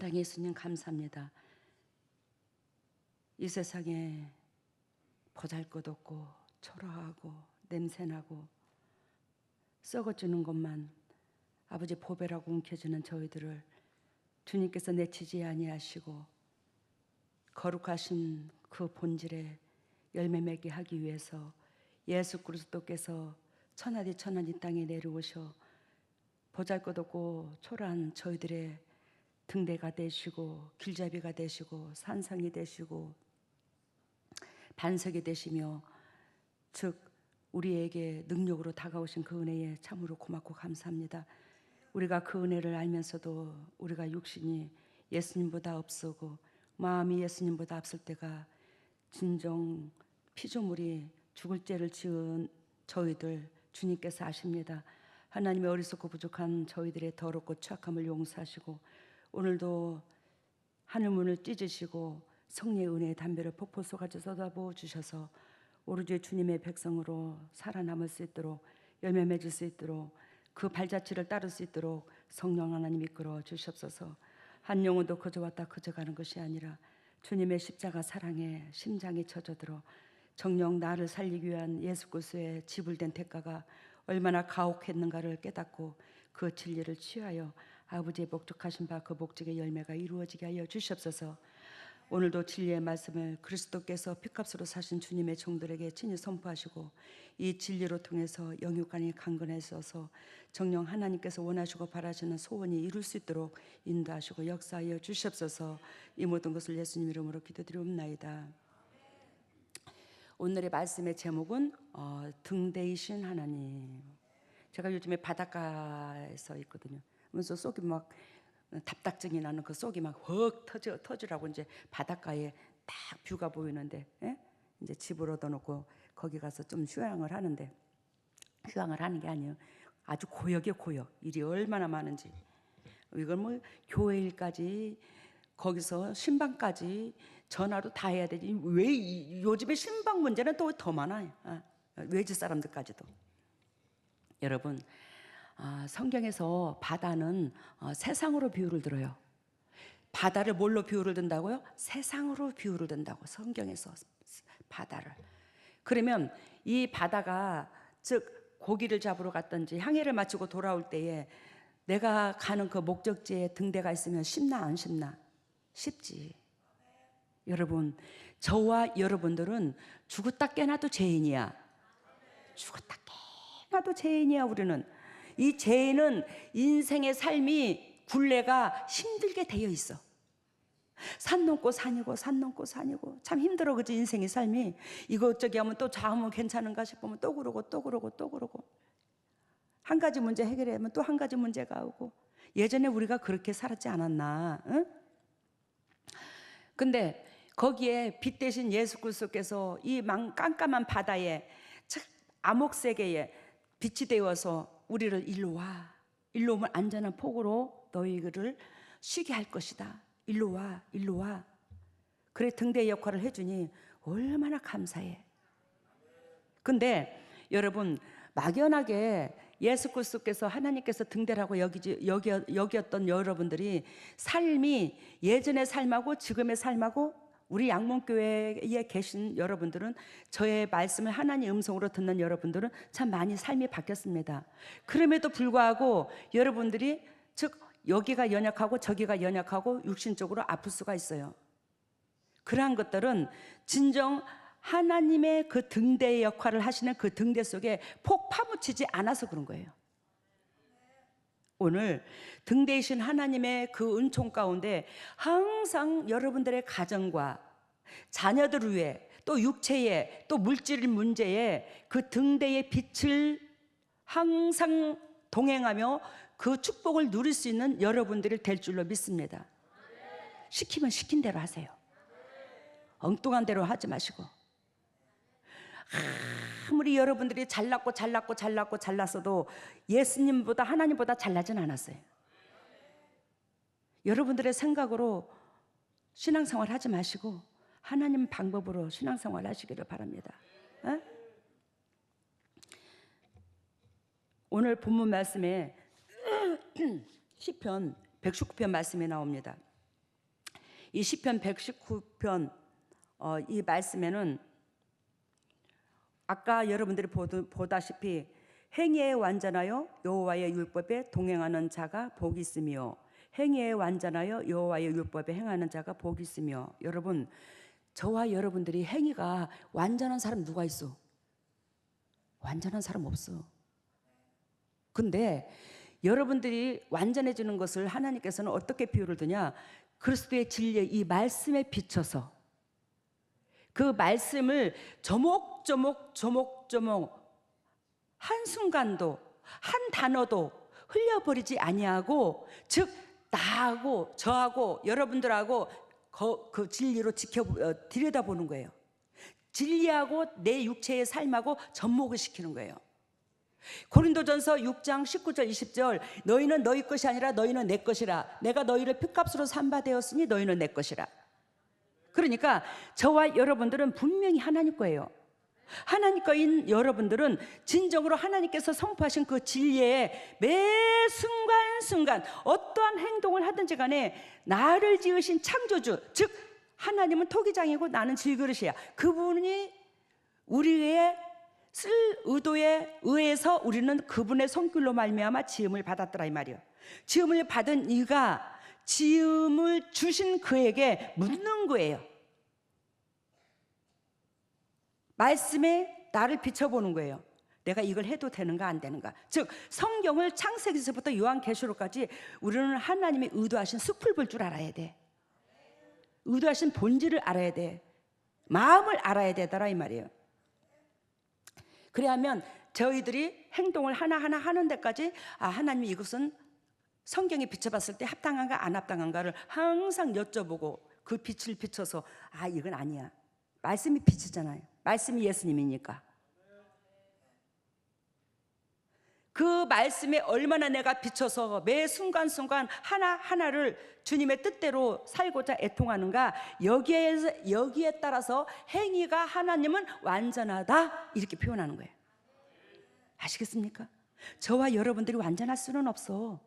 사랑의 예수님 감사합니다. 이 세상에 보잘것없고 초라하고 냄새나고 썩어지는 것만 아버지 보배라고 움켜쥐는 저희들을 주님께서 내치지 아니하시고 거룩하신 그 본질에 열매 맺게 하기 위해서 예수 그리스도께서 천하디 천한 이 땅에 내려오셔 보잘것없고 초라한 저희들의 등대가 되시고 길잡이가 되시고 산성이 되시고 반석이 되시며 즉 우리에게 능력으로 다가오신 그 은혜에 참으로 고맙고 감사합니다. 우리가 그 은혜를 알면서도 우리가 육신이 예수님보다 앞서고 마음이 예수님보다 앞설 때가 진정 피조물이 죽을 죄를 지은 저희들 주님께서 아십니다. 하나님의 어리석고 부족한 저희들의 더럽고 추악함을 용서하시고 오늘도 하늘문을 찢으시고 성령의 은혜의 담배를 폭포 쏟아져 쏟아부어 주셔서 오로지 주님의 백성으로 살아남을 수 있도록 열매 맺을 수 있도록 그 발자취를 따를 수 있도록 성령 하나님 이끌어 주시옵소서. 한 영혼도 그저 왔다 그저 가는 것이 아니라 주님의 십자가 사랑에 심장이 젖어들어 정녕 나를 살리기 위한 예수 그리스도의 지불된 대가가 얼마나 가혹했는가를 깨닫고 그 진리를 취하여 아버지의 목적하신 바 그 목적의 열매가 이루어지게 하여 주시옵소서. 오늘도 진리의 말씀을 그리스도께서 피값으로 사신 주님의 종들에게 친히 선포하시고 이 진리로 통해서 영육간이 강건해져서 정녕 하나님께서 원하시고 바라시는 소원이 이룰 수 있도록 인도하시고 역사하여 주시옵소서. 이 모든 것을 예수님 이름으로 기도드리옵나이다. 오늘의 말씀의 제목은 등대이신 하나님. 제가 요즘에 바닷가에서 있거든요. 그래서 속이 막 답답증이 나는 그 속이 막 헉 터지라고 이제 바닷가에 딱 뷰가 보이는데 이제 집을 얻어놓고 거기 가서 좀 휴양을 하는 게 아니에요. 아주 고역이에요. 고역. 일이 얼마나 많은지. 이걸 뭐 교회 일까지 거기서 신방까지 전화로 다 해야 되지. 왜 요즘에 신방 문제는 또 더 많아요. 외지 사람들까지도. 여러분 성경에서 바다는 세상으로 비유를 들어요. 바다를 뭘로 비유를 든다고요? 세상으로 비유를 든다고 성경에서 바다를. 그러면 이 바다가 즉 고기를 잡으러 갔든지 항해를 마치고 돌아올 때에 내가 가는 그 목적지에 등대가 있으면 쉽나 안 쉽나? 쉽지. 여러분 저와 여러분들은 죽었다 깨나도 죄인이야. 죽었다 깨나도 죄인이야. 우리는 이 죄인은 인생의 삶이 굴레가 힘들게 되어 있어. 산 넘고 산이고 산 넘고 산이고 참 힘들어. 그치? 인생의 삶이 이것저것 하면 또 좌우면 괜찮은가 싶으면 또 그러고 또 그러고 또 그러고 한 가지 문제 해결하면 또 한 가지 문제가 오고. 예전에 우리가 그렇게 살았지 않았나? 응? 근데 거기에 빛 대신 예수 그리스도께서 이 깜깜한 바다에 암흑세계에 빛이 되어서 우리를 일로 와. 일로 오면 안전한 폭으로 너희를 쉬게 할 것이다. 일로 와. 일로 와. 그래 등대 역할을 해주니 얼마나 감사해. 근데 여러분 막연하게 예수 그리스도께서 하나님께서 등대라고 여기었던 여러분들이 삶이 예전의 삶하고 지금의 삶하고 우리 양문교회에 계신 여러분들은 저의 말씀을 하나님 음성으로 듣는 여러분들은 참 많이 삶이 바뀌었습니다. 그럼에도 불구하고 여러분들이 즉 여기가 연약하고 저기가 연약하고 육신적으로 아플 수가 있어요. 그러한 것들은 진정 하나님의 그 등대의 역할을 하시는 그 등대 속에 폭 파묻히지 않아서 그런 거예요. 오늘 등대이신 하나님의 그 은총 가운데 항상 여러분들의 가정과 자녀들을 위해 또 육체에 또 물질 문제에 그 등대의 빛을 항상 동행하며 그 축복을 누릴 수 있는 여러분들이 될 줄로 믿습니다. 시키면 시킨 대로 하세요. 엉뚱한 대로 하지 마시고. 아무리 여러분들이 잘났어도 예수님보다 하나님보다 잘나진 않았어요. 여러분들의 생각으로 신앙생활 하지 마시고 하나님 방법으로 신앙생활 하시기를 바랍니다. 오늘 본문 말씀에 시편 119편 말씀이 나옵니다. 이 시편 119편 이 말씀에는 아까 여러분들이 보다시피 행위에 완전하여 여호와의 율법에 동행하는 자가 복이 있으며, 행위에 완전하여 여호와의 율법에 행하는 자가 복이 있으며. 여러분, 저와 여러분들이 행위가 완전한 사람 누가 있어? 완전한 사람 없어. 근데 여러분들이 완전해지는 것을 하나님께서는 어떻게 비유를 드냐? 그리스도의 진리의 이 말씀에 비춰서 그 말씀을 조목조목 한순간도 한 단어도 흘려버리지 아니하고, 즉 나하고 저하고 여러분들하고 그 진리로 들여다보는 거예요. 진리하고 내 육체의 삶하고 접목을 시키는 거예요. 고린도전서 6장 19절 20절 너희는 너희 것이 아니라 너희는 내 것이라. 내가 너희를 핏값으로 산바되었으니 너희는 내 것이라. 그러니까 저와 여러분들은 분명히 하나님 거예요. 하나님 거인 여러분들은 진정으로 하나님께서 선포하신 그 진리에 매 순간순간 어떠한 행동을 하든지 간에 나를 지으신 창조주, 즉 하나님은 토기장이고 나는 질그릇이야. 그분이 우리의 쓸 의도에 의해서 우리는 그분의 손길로 말미암아 지음을 받았더라 이 말이에요. 지음을 받은 이가 지음을 주신 그에게 묻는 거예요. 말씀에 나를 비춰보는 거예요. 내가 이걸 해도 되는가 안 되는가. 즉 성경을 창세기서부터 요한계시록까지 우리는 하나님이 의도하신 숲을 볼 줄 알아야 돼. 의도하신 본질을 알아야 돼. 마음을 알아야 되더라 이 말이에요. 그래야면 저희들이 행동을 하나하나 하는 데까지 하나님이 이것은 성경에 비춰봤을 때 합당한가 안 합당한가를 항상 여쭤보고 그 빛을 비춰서 이건 아니야. 말씀이 빛이잖아요. 말씀이 예수님이니까. 그 말씀에 얼마나 내가 비춰서 매 순간순간 하나하나를 주님의 뜻대로 살고자 애통하는가, 여기에 따라서 행위가 하나님은 완전하다 이렇게 표현하는 거예요. 아시겠습니까? 저와 여러분들이 완전할 수는 없어.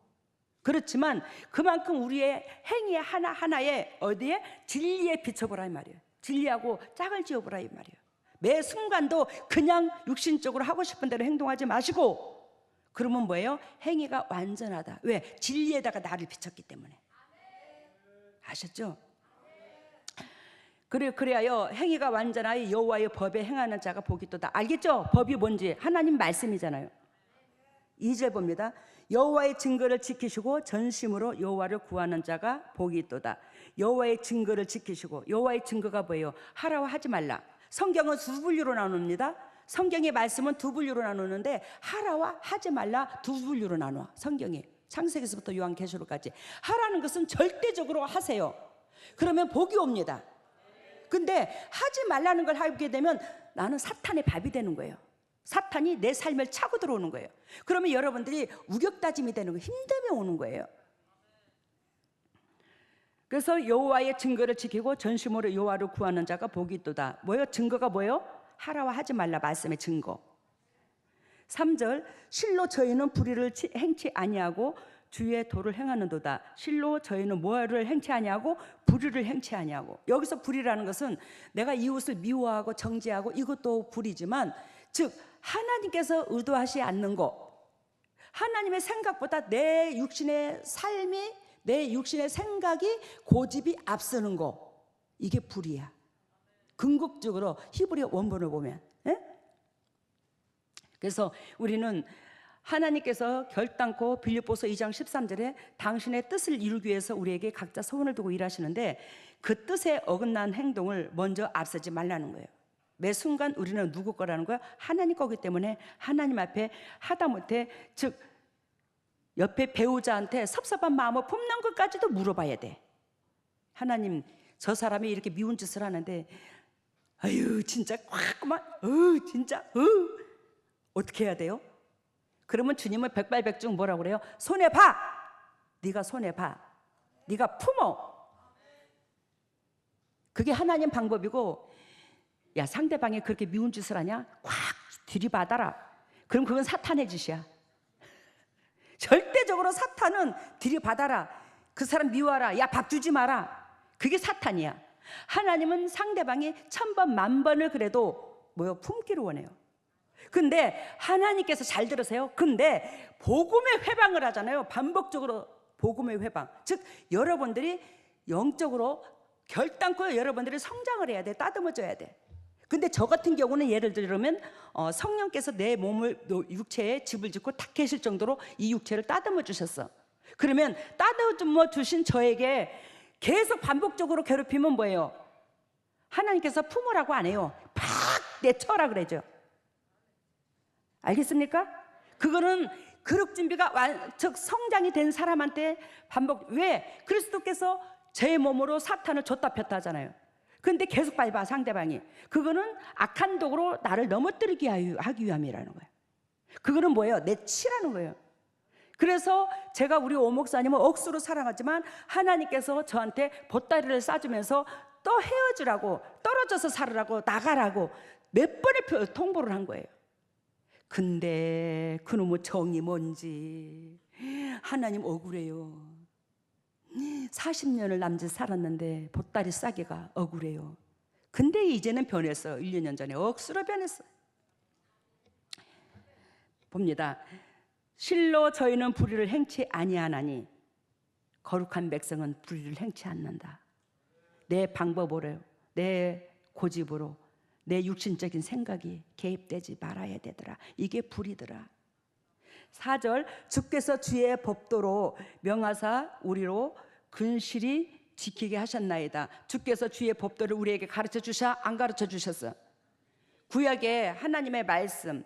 그렇지만 그만큼 우리의 행위 하나하나에 어디에? 진리에 비춰보라 이 말이에요. 진리하고 짝을 지어보라 이 말이에요. 매 순간도 그냥 육신적으로 하고 싶은 대로 행동하지 마시고, 그러면 뭐예요? 행위가 완전하다. 왜? 진리에다가 나를 비췄기 때문에. 아셨죠? 그래야여 행위가 완전하여 여호와의 법에 행하는 자가 복이 있도다. 알겠죠? 법이 뭔지. 하나님 말씀이잖아요. 2절 봅니다. 여호와의 증거를 지키시고 전심으로 여호와를 구하는 자가 복이 있도다. 여호와의 증거를 지키시고, 여호와의 증거가 뭐예요? 하라고 하지 말라. 성경은 두 분류로 나눕니다. 성경의 말씀은 두 분류로 나누는데 하라와 하지 말라 두 분류로 나눠. 성경이 창세기서부터 요한계시록까지 하라는 것은 절대적으로 하세요. 그러면 복이 옵니다. 근데 하지 말라는 걸 하게 되면 나는 사탄의 밥이 되는 거예요. 사탄이 내 삶을 차고 들어오는 거예요. 그러면 여러분들이 우격다짐이 되는 거예요. 힘듦이 오는 거예요. 그래서 여호와의 증거를 지키고 전심으로 여호와를 구하는 자가 복이 있도다. 뭐예요? 증거가 뭐예요? 하라와 하지 말라 말씀의 증거. 3절 실로 저희는 불의를 행치 아니하고 주의 도를 행하는도다. 실로 저희는 뭐를 행치 아니하고 불의를 행치 아니하고. 여기서 불의라는 것은 내가 이웃을 미워하고 정죄하고 이것도 불의지만, 즉 하나님께서 의도하지 않는 것, 하나님의 생각보다 내 육신의 삶이, 내 육신의 생각이 고집이 앞서는 거, 이게 불의야. 궁극적으로 히브리 원본을 보면. 그래서 우리는 하나님께서 결단코 빌립보서 2장 13절에 당신의 뜻을 이루기 위해서 우리에게 각자 소원을 두고 일하시는데 그 뜻에 어긋난 행동을 먼저 앞서지 말라는 거예요. 매 순간 우리는 누구 거라는 거야? 하나님 거기 때문에 하나님 앞에 하다못해, 즉 옆에 배우자한테 섭섭한 마음을 품는 것까지도 물어봐야 돼. 하나님, 저 사람이 이렇게 미운 짓을 하는데 아유 진짜 꽉 진짜 어떻게 해야 돼요? 그러면 주님은 백발백중 뭐라고 그래요? 손해봐. 네가 손해봐. 네가 품어. 그게 하나님 방법이고, 야 상대방이 그렇게 미운 짓을 하냐? 꽉 들이받아라. 그럼 그건 사탄의 짓이야. 절대적으로 사탄은 들이받아라. 그 사람 미워하라. 야 밥 주지 마라. 그게 사탄이야. 하나님은 상대방이 1000번, 10,000번을 그래도 뭐요? 품기를 원해요. 근데 하나님께서 잘 들으세요. 근데 복음의 회방을 하잖아요. 반복적으로 복음의 회방. 즉 여러분들이 영적으로 결단코 여러분들이 성장을 해야 돼. 따듬어줘야 돼. 근데 저 같은 경우는 예를 들면 성령께서 내 몸을 육체에 집을 짓고 탁 계실 정도로 이 육체를 따듬어 주셨어. 그러면 따듬어 주신 저에게 계속 반복적으로 괴롭히면 뭐예요? 하나님께서 품으라고 안 해요. 팍 내쳐라 그러죠. 알겠습니까? 그거는 그릇 준비가 즉 성장이 된 사람한테 반복. 왜? 그리스도께서 제 몸으로 사탄을 줬다 폈다 하잖아요. 근데 계속 밟아 상대방이. 그거는 악한 독으로 나를 넘어뜨리게 하기 위함이라는 거예요. 그거는 뭐예요? 내치라는 거예요. 그래서 제가 우리 오 목사님을 억수로 사랑하지만 하나님께서 저한테 보따리를 싸주면서 또 헤어지라고, 떨어져서 살으라고, 나가라고 몇 번을 통보를 한 거예요. 근데 그놈의 정이 뭔지 하나님 억울해요. 40년을 남짓 살았는데 보따리 싸기가 억울해요. 근데 이제는 변했어요. 1, 2년 전에 억수로 변했어요. 봅니다. 실로 저희는 불의를 행치 아니하나니 거룩한 백성은 불의를 행치 않는다. 내 방법으로, 내 고집으로, 내 육신적인 생각이 개입되지 말아야 되더라. 이게 불이더라. 4절, 주께서 주의 법도로 명하사 우리로 근실히 지키게 하셨나이다. 주께서 주의 법도를 우리에게 가르쳐 주셔? 안 가르쳐 주셨어? 구약에 하나님의 말씀,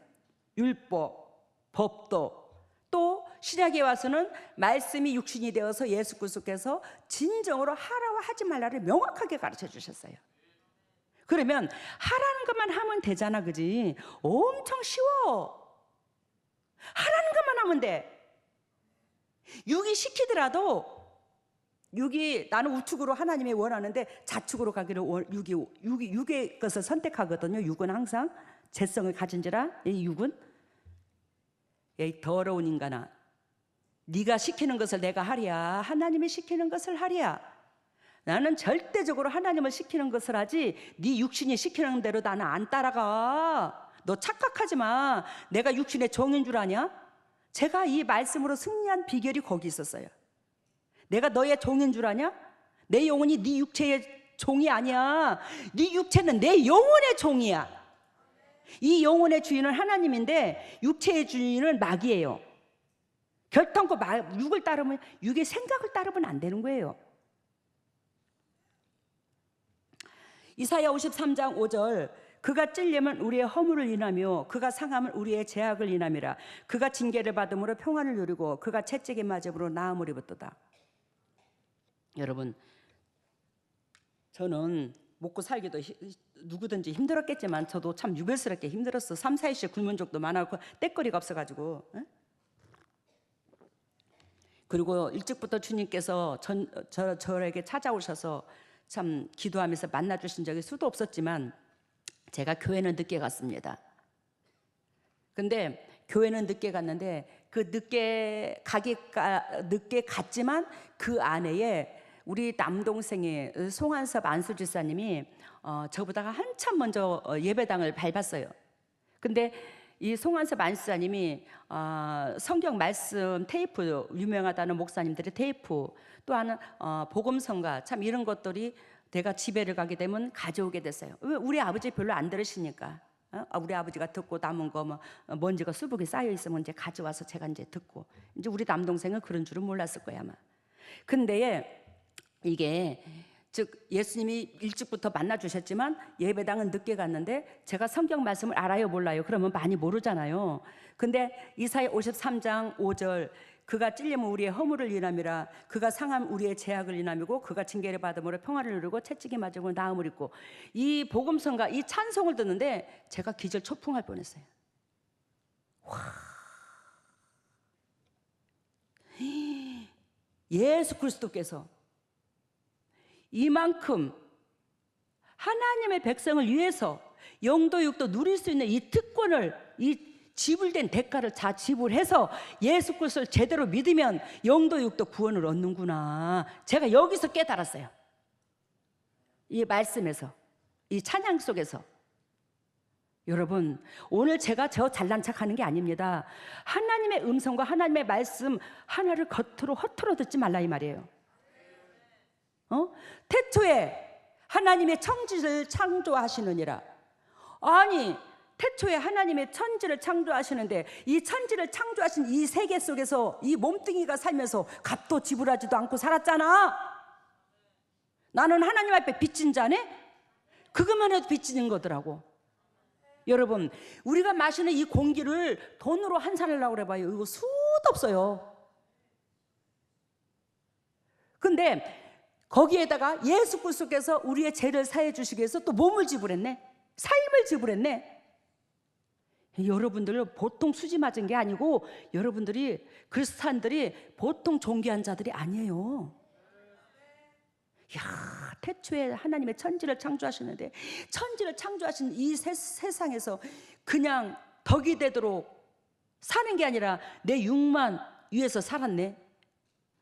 율법, 법도, 또 신약에 와서는 말씀이 육신이 되어서 예수 그리스도께서 진정으로 하라와 하지 말라를 명확하게 가르쳐 주셨어요. 그러면 하라는 것만 하면 되잖아, 그지? 엄청 쉬워. 하라는 것만 하면 돼. 육이 시키더라도 육이 나는 우측으로 하나님이 원하는데 좌측으로 가기를 육의 것을 선택하거든요. 육은 항상 재성을 가진지라. 이 육은 이 더러운 인간아, 네가 시키는 것을 내가 하랴, 하나님이 시키는 것을 하랴. 나는 절대적으로 하나님을 시키는 것을 하지 네 육신이 시키는 대로 나는 안 따라가. 너 착각하지 마. 내가 육신의 종인 줄 아냐? 제가 이 말씀으로 승리한 비결이 거기 있었어요. 내가 너의 종인 줄 아냐? 내 영혼이 네 육체의 종이 아니야. 네 육체는 내 영혼의 종이야. 이 영혼의 주인은 하나님인데 육체의 주인은 마귀예요. 결단코 육을 따르면, 육의 생각을 따르면 안 되는 거예요. 이사야 53장 5절, 그가 찔림은 우리의 허물을 인하며 그가 상함은 우리의 죄악을 인함이라. 그가 징계를 받음으로 평안을 누리고 그가 채찍에 맞음으로 나음을 입었도다. 여러분, 저는 먹고 살기도 누구든지 힘들었겠지만 저도 참 유별스럽게 힘들었어. 3, 4일씩 굶은 적도 많았고 떼거리가 없어가지고. 그리고 일찍부터 주님께서 저에게 찾아오셔서 참 기도하면서 만나주신 적이 수도 없었지만 제가 교회는 늦게 갔습니다. 근데 교회는 늦게 갔는데 그 늦게 갔지만 그 안에 우리 남동생이 송한섭 안수지사님이 저보다가 한참 먼저 예배당을 밟았어요. 근데 이 송한섭 안수사님이 성경 말씀 테이프, 유명하다는 목사님들의 테이프, 또 하나 복음성가, 참 이런 것들이 내가 집에를 가게 되면 가져오게 됐어요. 왜? 우리 아버지 별로 안 들으시니까. 우리 아버지가 듣고 남은 거 뭐 먼지가 수북이 쌓여 있으면 이제 가져와서 제가 이제 듣고. 이제 우리 남동생은 그런 줄은 몰랐을 거야 아마. 근데 이게 즉 예수님이 일찍부터 만나 주셨지만 예배당은 늦게 갔는데 제가 성경 말씀을 알아요 몰라요? 그러면 많이 모르잖아요. 근데 이사야 53장 5절, 그가 찔리면 우리의 허물을 인함이라. 그가 상함 우리의 죄악을 인함이고 그가 징계를 받음으로 평화를 누리고 채찍에 맞음으로 나음을 입고. 이 복음성가, 이 찬송을 듣는데 제가 기절 초풍할 뻔했어요. 와, 예수 그리스도께서 이만큼 하나님의 백성을 위해서 영도 육도 누릴 수 있는 이 특권을, 이 지불된 대가를 다 지불해서 예수 그리스도를 제대로 믿으면 영도 육도 구원을 얻는구나. 제가 여기서 깨달았어요. 이 말씀에서, 이 찬양 속에서. 여러분, 오늘 제가 저 잘난 척하는 게 아닙니다. 하나님의 음성과 하나님의 말씀 하나를 겉으로 허투루 듣지 말라 이 말이에요. 태초에 하나님의 천지를 창조하시느니라. 아니, 태초에 하나님의 천지를 창조하시는데 이 천지를 창조하신 이 세계 속에서 이 몸뚱이가 살면서 값도 지불하지도 않고 살았잖아. 나는 하나님 앞에 빚진 자네? 그것만 해도 빚지는 거더라고. 여러분, 우리가 마시는 이 공기를 돈으로 환산하려고 그래봐요. 이거 수도 없어요. 근데 거기에다가 예수 그리스도께서 우리의 죄를 사해 주시기 위해서 또 몸을 지불했네. 삶을 지불했네. 여러분들 보통 수지 맞은 게 아니고 여러분들이 그리스도인들이 보통 존귀한 자들이 아니에요. 야, 태초에 하나님의 천지를 창조하셨는데 천지를 창조하신 이 세상에서 그냥 덕이 되도록 사는 게 아니라 내 육만 위해서 살았네.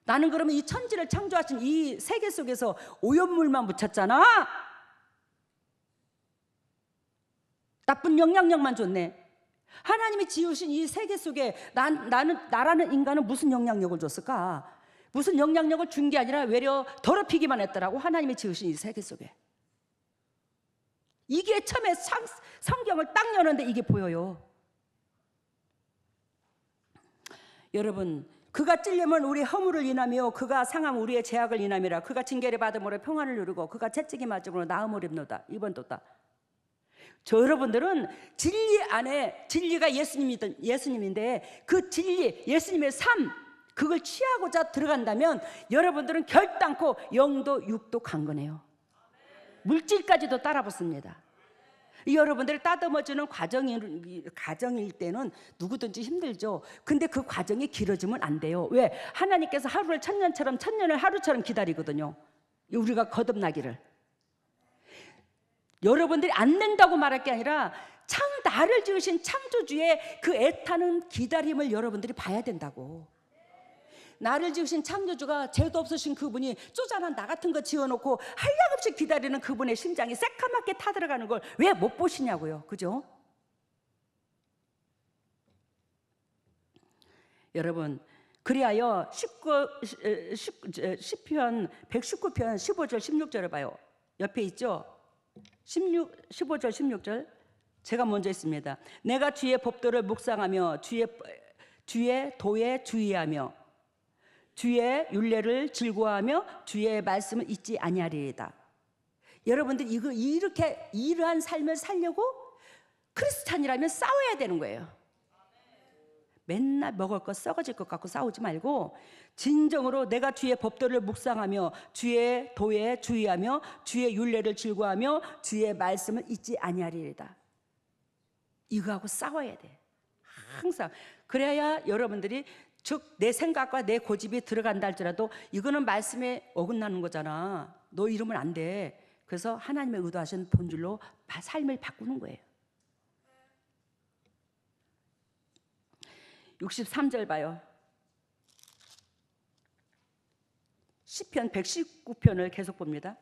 나는 그러면 이 천지를 창조하신 이 세계 속에서 오염물만 묻혔잖아. 나쁜 영향력만 줬네. 하나님이 지으신 이 세계 속에 나라는 인간은 무슨 영향력을 줬을까? 무슨 영향력을 준 게 아니라 외려 더럽히기만 했더라고. 하나님이 지으신 이 세계 속에. 이게 처음에 성경을 딱 여는데 이게 보여요. 여러분, 그가 찔림은 우리 허물을 인하며 그가 상함 우리의 죄악을 인함이라. 그가 징계를 받음으로 평안을 누리고 그가 채찍이 맞음으로 나음을 입노다. 2번 또다. 저 여러분들은 진리 안에, 진리가 예수님인데 그 진리, 예수님의 삶, 그걸 취하고자 들어간다면 여러분들은 결단코 영도 육도 강건해요. 물질까지도 따라붙습니다. 여러분들이 따듬어주는 과정일 때는 누구든지 힘들죠. 근데 그 과정이 길어지면 안 돼요. 왜? 하나님께서 하루를 천년처럼, 천년을 하루처럼 기다리거든요. 우리가 거듭나기를. 여러분들이 안 된다고 말할 게 아니라 나를 지으신 창조주의 그 애타는 기다림을 여러분들이 봐야 된다고. 나를 지으신 창조주가 죄도 없으신 그분이 쪼잔한 나 같은 거 지어놓고 한량없이 기다리는 그분의 심장이 새까맣게 타들어가는 걸 왜 못 보시냐고요. 그죠? 여러분, 그리하여 시편 119편 15절 16절을 봐요. 옆에 있죠? 15절 16절 제가 먼저 있습니다. 내가 주의 법도를 묵상하며 주의 도에 주의하며 주의 율례를 즐거워하며 주의 말씀을 잊지 아니하리이다. 여러분들 이렇게 이러한 삶을 살려고 크리스찬이라면 싸워야 되는 거예요. 맨날 먹을 것 썩어질 것 갖고 싸우지 말고 진정으로 내가 주의 법도를 묵상하며 주의 도에 주의하며 주의 율례를 즐거워하며 주의 말씀을 잊지 아니하리이다. 이거하고 싸워야 돼. 항상. 그래야 여러분들이 즉 내 생각과 내 고집이 들어간다 할지라도 이거는 말씀에 어긋나는 거잖아. 너 이러면 안 돼. 그래서 하나님의 의도하신 본질로 삶을 바꾸는 거예요. 63절 봐요. 시편 119편을 계속 봅니다.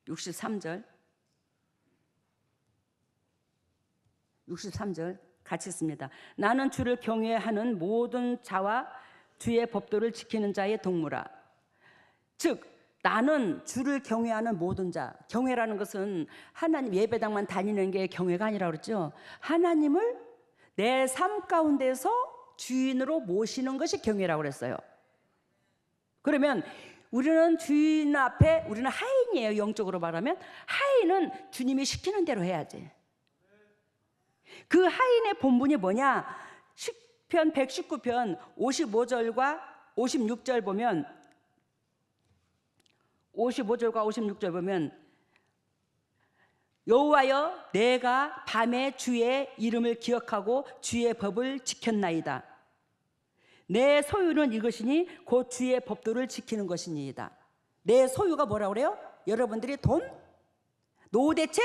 63절 같이 씁니다. 나는 주를 경외하는 모든 자와 주의 법도를 지키는 자의 동무라. 즉 나는 주를 경외하는 모든 자. 경외라는 것은 하나님 예배당만 다니는 게 경외가 아니라 그랬죠. 하나님을 내 삶 가운데서 주인으로 모시는 것이 경외라고 그랬어요. 그러면 우리는 주인 앞에 우리는 하인이에요. 영적으로 말하면 하인은 주님이 시키는 대로 해야지. 그 하인의 본분이 뭐냐? 시편 119편 55절과 56절 보면 55절과 56절 보면 여호와여 내가 밤에 주의 이름을 기억하고 주의 법을 지켰나이다. 내 소유는 이것이니 곧 주의 법도를 지키는 것이니이다. 내 소유가 뭐라고 그래요? 여러분들이 돈? 노후대책?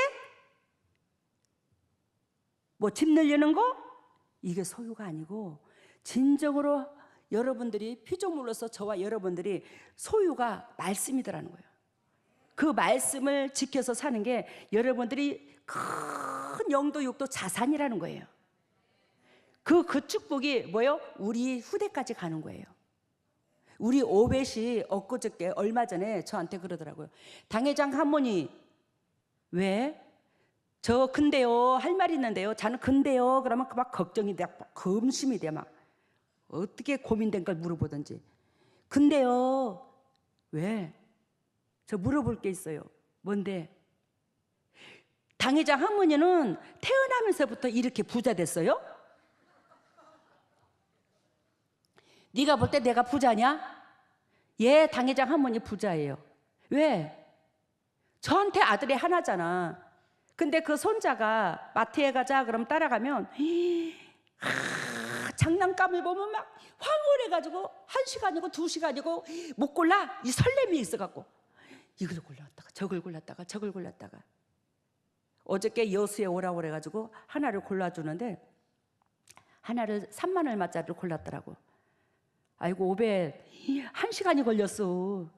뭐 집 늘리는 거? 이게 소유가 아니고 진정으로 여러분들이 피조물로서 저와 여러분들이 소유가 말씀이더라는 거예요. 그 말씀을 지켜서 사는 게 여러분들이 큰 영도 육도 자산이라는 거예요. 그 축복이 뭐예요? 우리 후대까지 가는 거예요. 우리 오벳이 엊그저께 얼마 전에 저한테 그러더라고요. 당회장 할머니, 왜? 저 근데요, 할 말이 있는데요. 저는 근데요. 그러면 막 걱정이 돼, 금심이 돼, 막 어떻게 고민된 걸 물어보든지. 근데요, 왜? 저 물어볼 게 있어요. 뭔데? 당회장 할머니는 태어나면서부터 이렇게 부자 됐어요? 네가 볼 때 내가 부자냐? 예, 당회장 할머니 부자예요. 왜? 저한테 아들이 하나잖아. 근데 그 손자가 마트에 가자 그럼 따라가면 장난감을 보면 막 황홀해가지고 1시간이고 2시간이고 못 골라. 이 설렘이 있어갖고 이걸 골랐다가 저걸 골랐다가 저걸 골랐다가 어저께 여수에 오라고 그래가지고 하나를 골라주는데 하나를 3만 얼마짜리를 골랐더라고. 아이고 오벳 1시간이 걸렸어.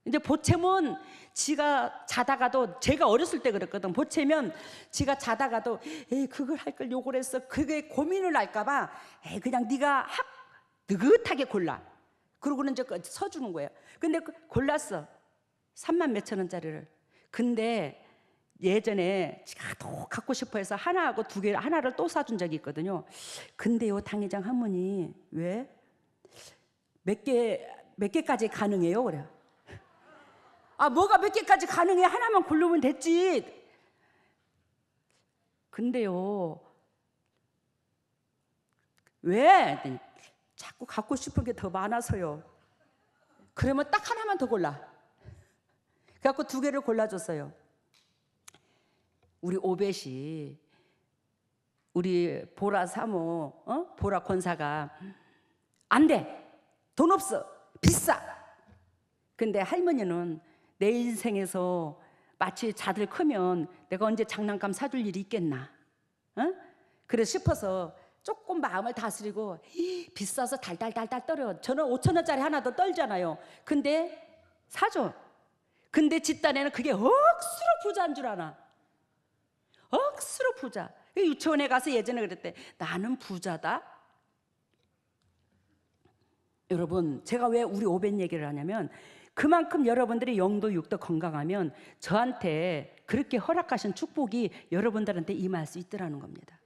이제 보채면 지가 자다가도, 제가 어렸을 때 그랬거든. 보채면 지가 자다가도 에이 그걸 할 걸 요걸 했어. 그게 고민을 할까봐 에이 그냥 네가 느긋하게 골라. 그러고는 이제 서주는 거예요. 근데 골랐어. 3만 몇천 원짜리를. 근데 예전에 지가 더 갖고 싶어 해서 하나하고 2개, 하나를 또 사준 적이 있거든요. 근데요 당회장 할머니, 왜? 몇 개까지 가능해요? 그래요. 아, 뭐가 몇 개까지 가능해? 하나만 고르면 됐지. 근데요, 왜? 자꾸 갖고 싶은 게 더 많아서요. 그러면 딱 하나만 더 골라. 그래갖고 2개를 골라줬어요. 우리 오벳이, 우리 보라 사모, 보라 권사가 안 돼. 돈 없어. 비싸. 근데 할머니는 내 인생에서 마치 자들 크면 내가 언제 장난감 사줄 일이 있겠나? 그래 싶어서 조금 마음을 다스리고 비싸서 달달달달 떨어. 저는 5천 원짜리 하나 더 떨잖아요. 근데 사줘. 근데 집단에는 그게 억수로 부자인 줄 아나. 억수로 부자. 유치원에 가서 예전에 그랬대. 나는 부자다. 여러분, 제가 왜 우리 오벳 얘기를 하냐면 그만큼 여러분들이 영도 육도 건강하면 저한테 그렇게 허락하신 축복이 여러분들한테 임할 수 있더라는 겁니다.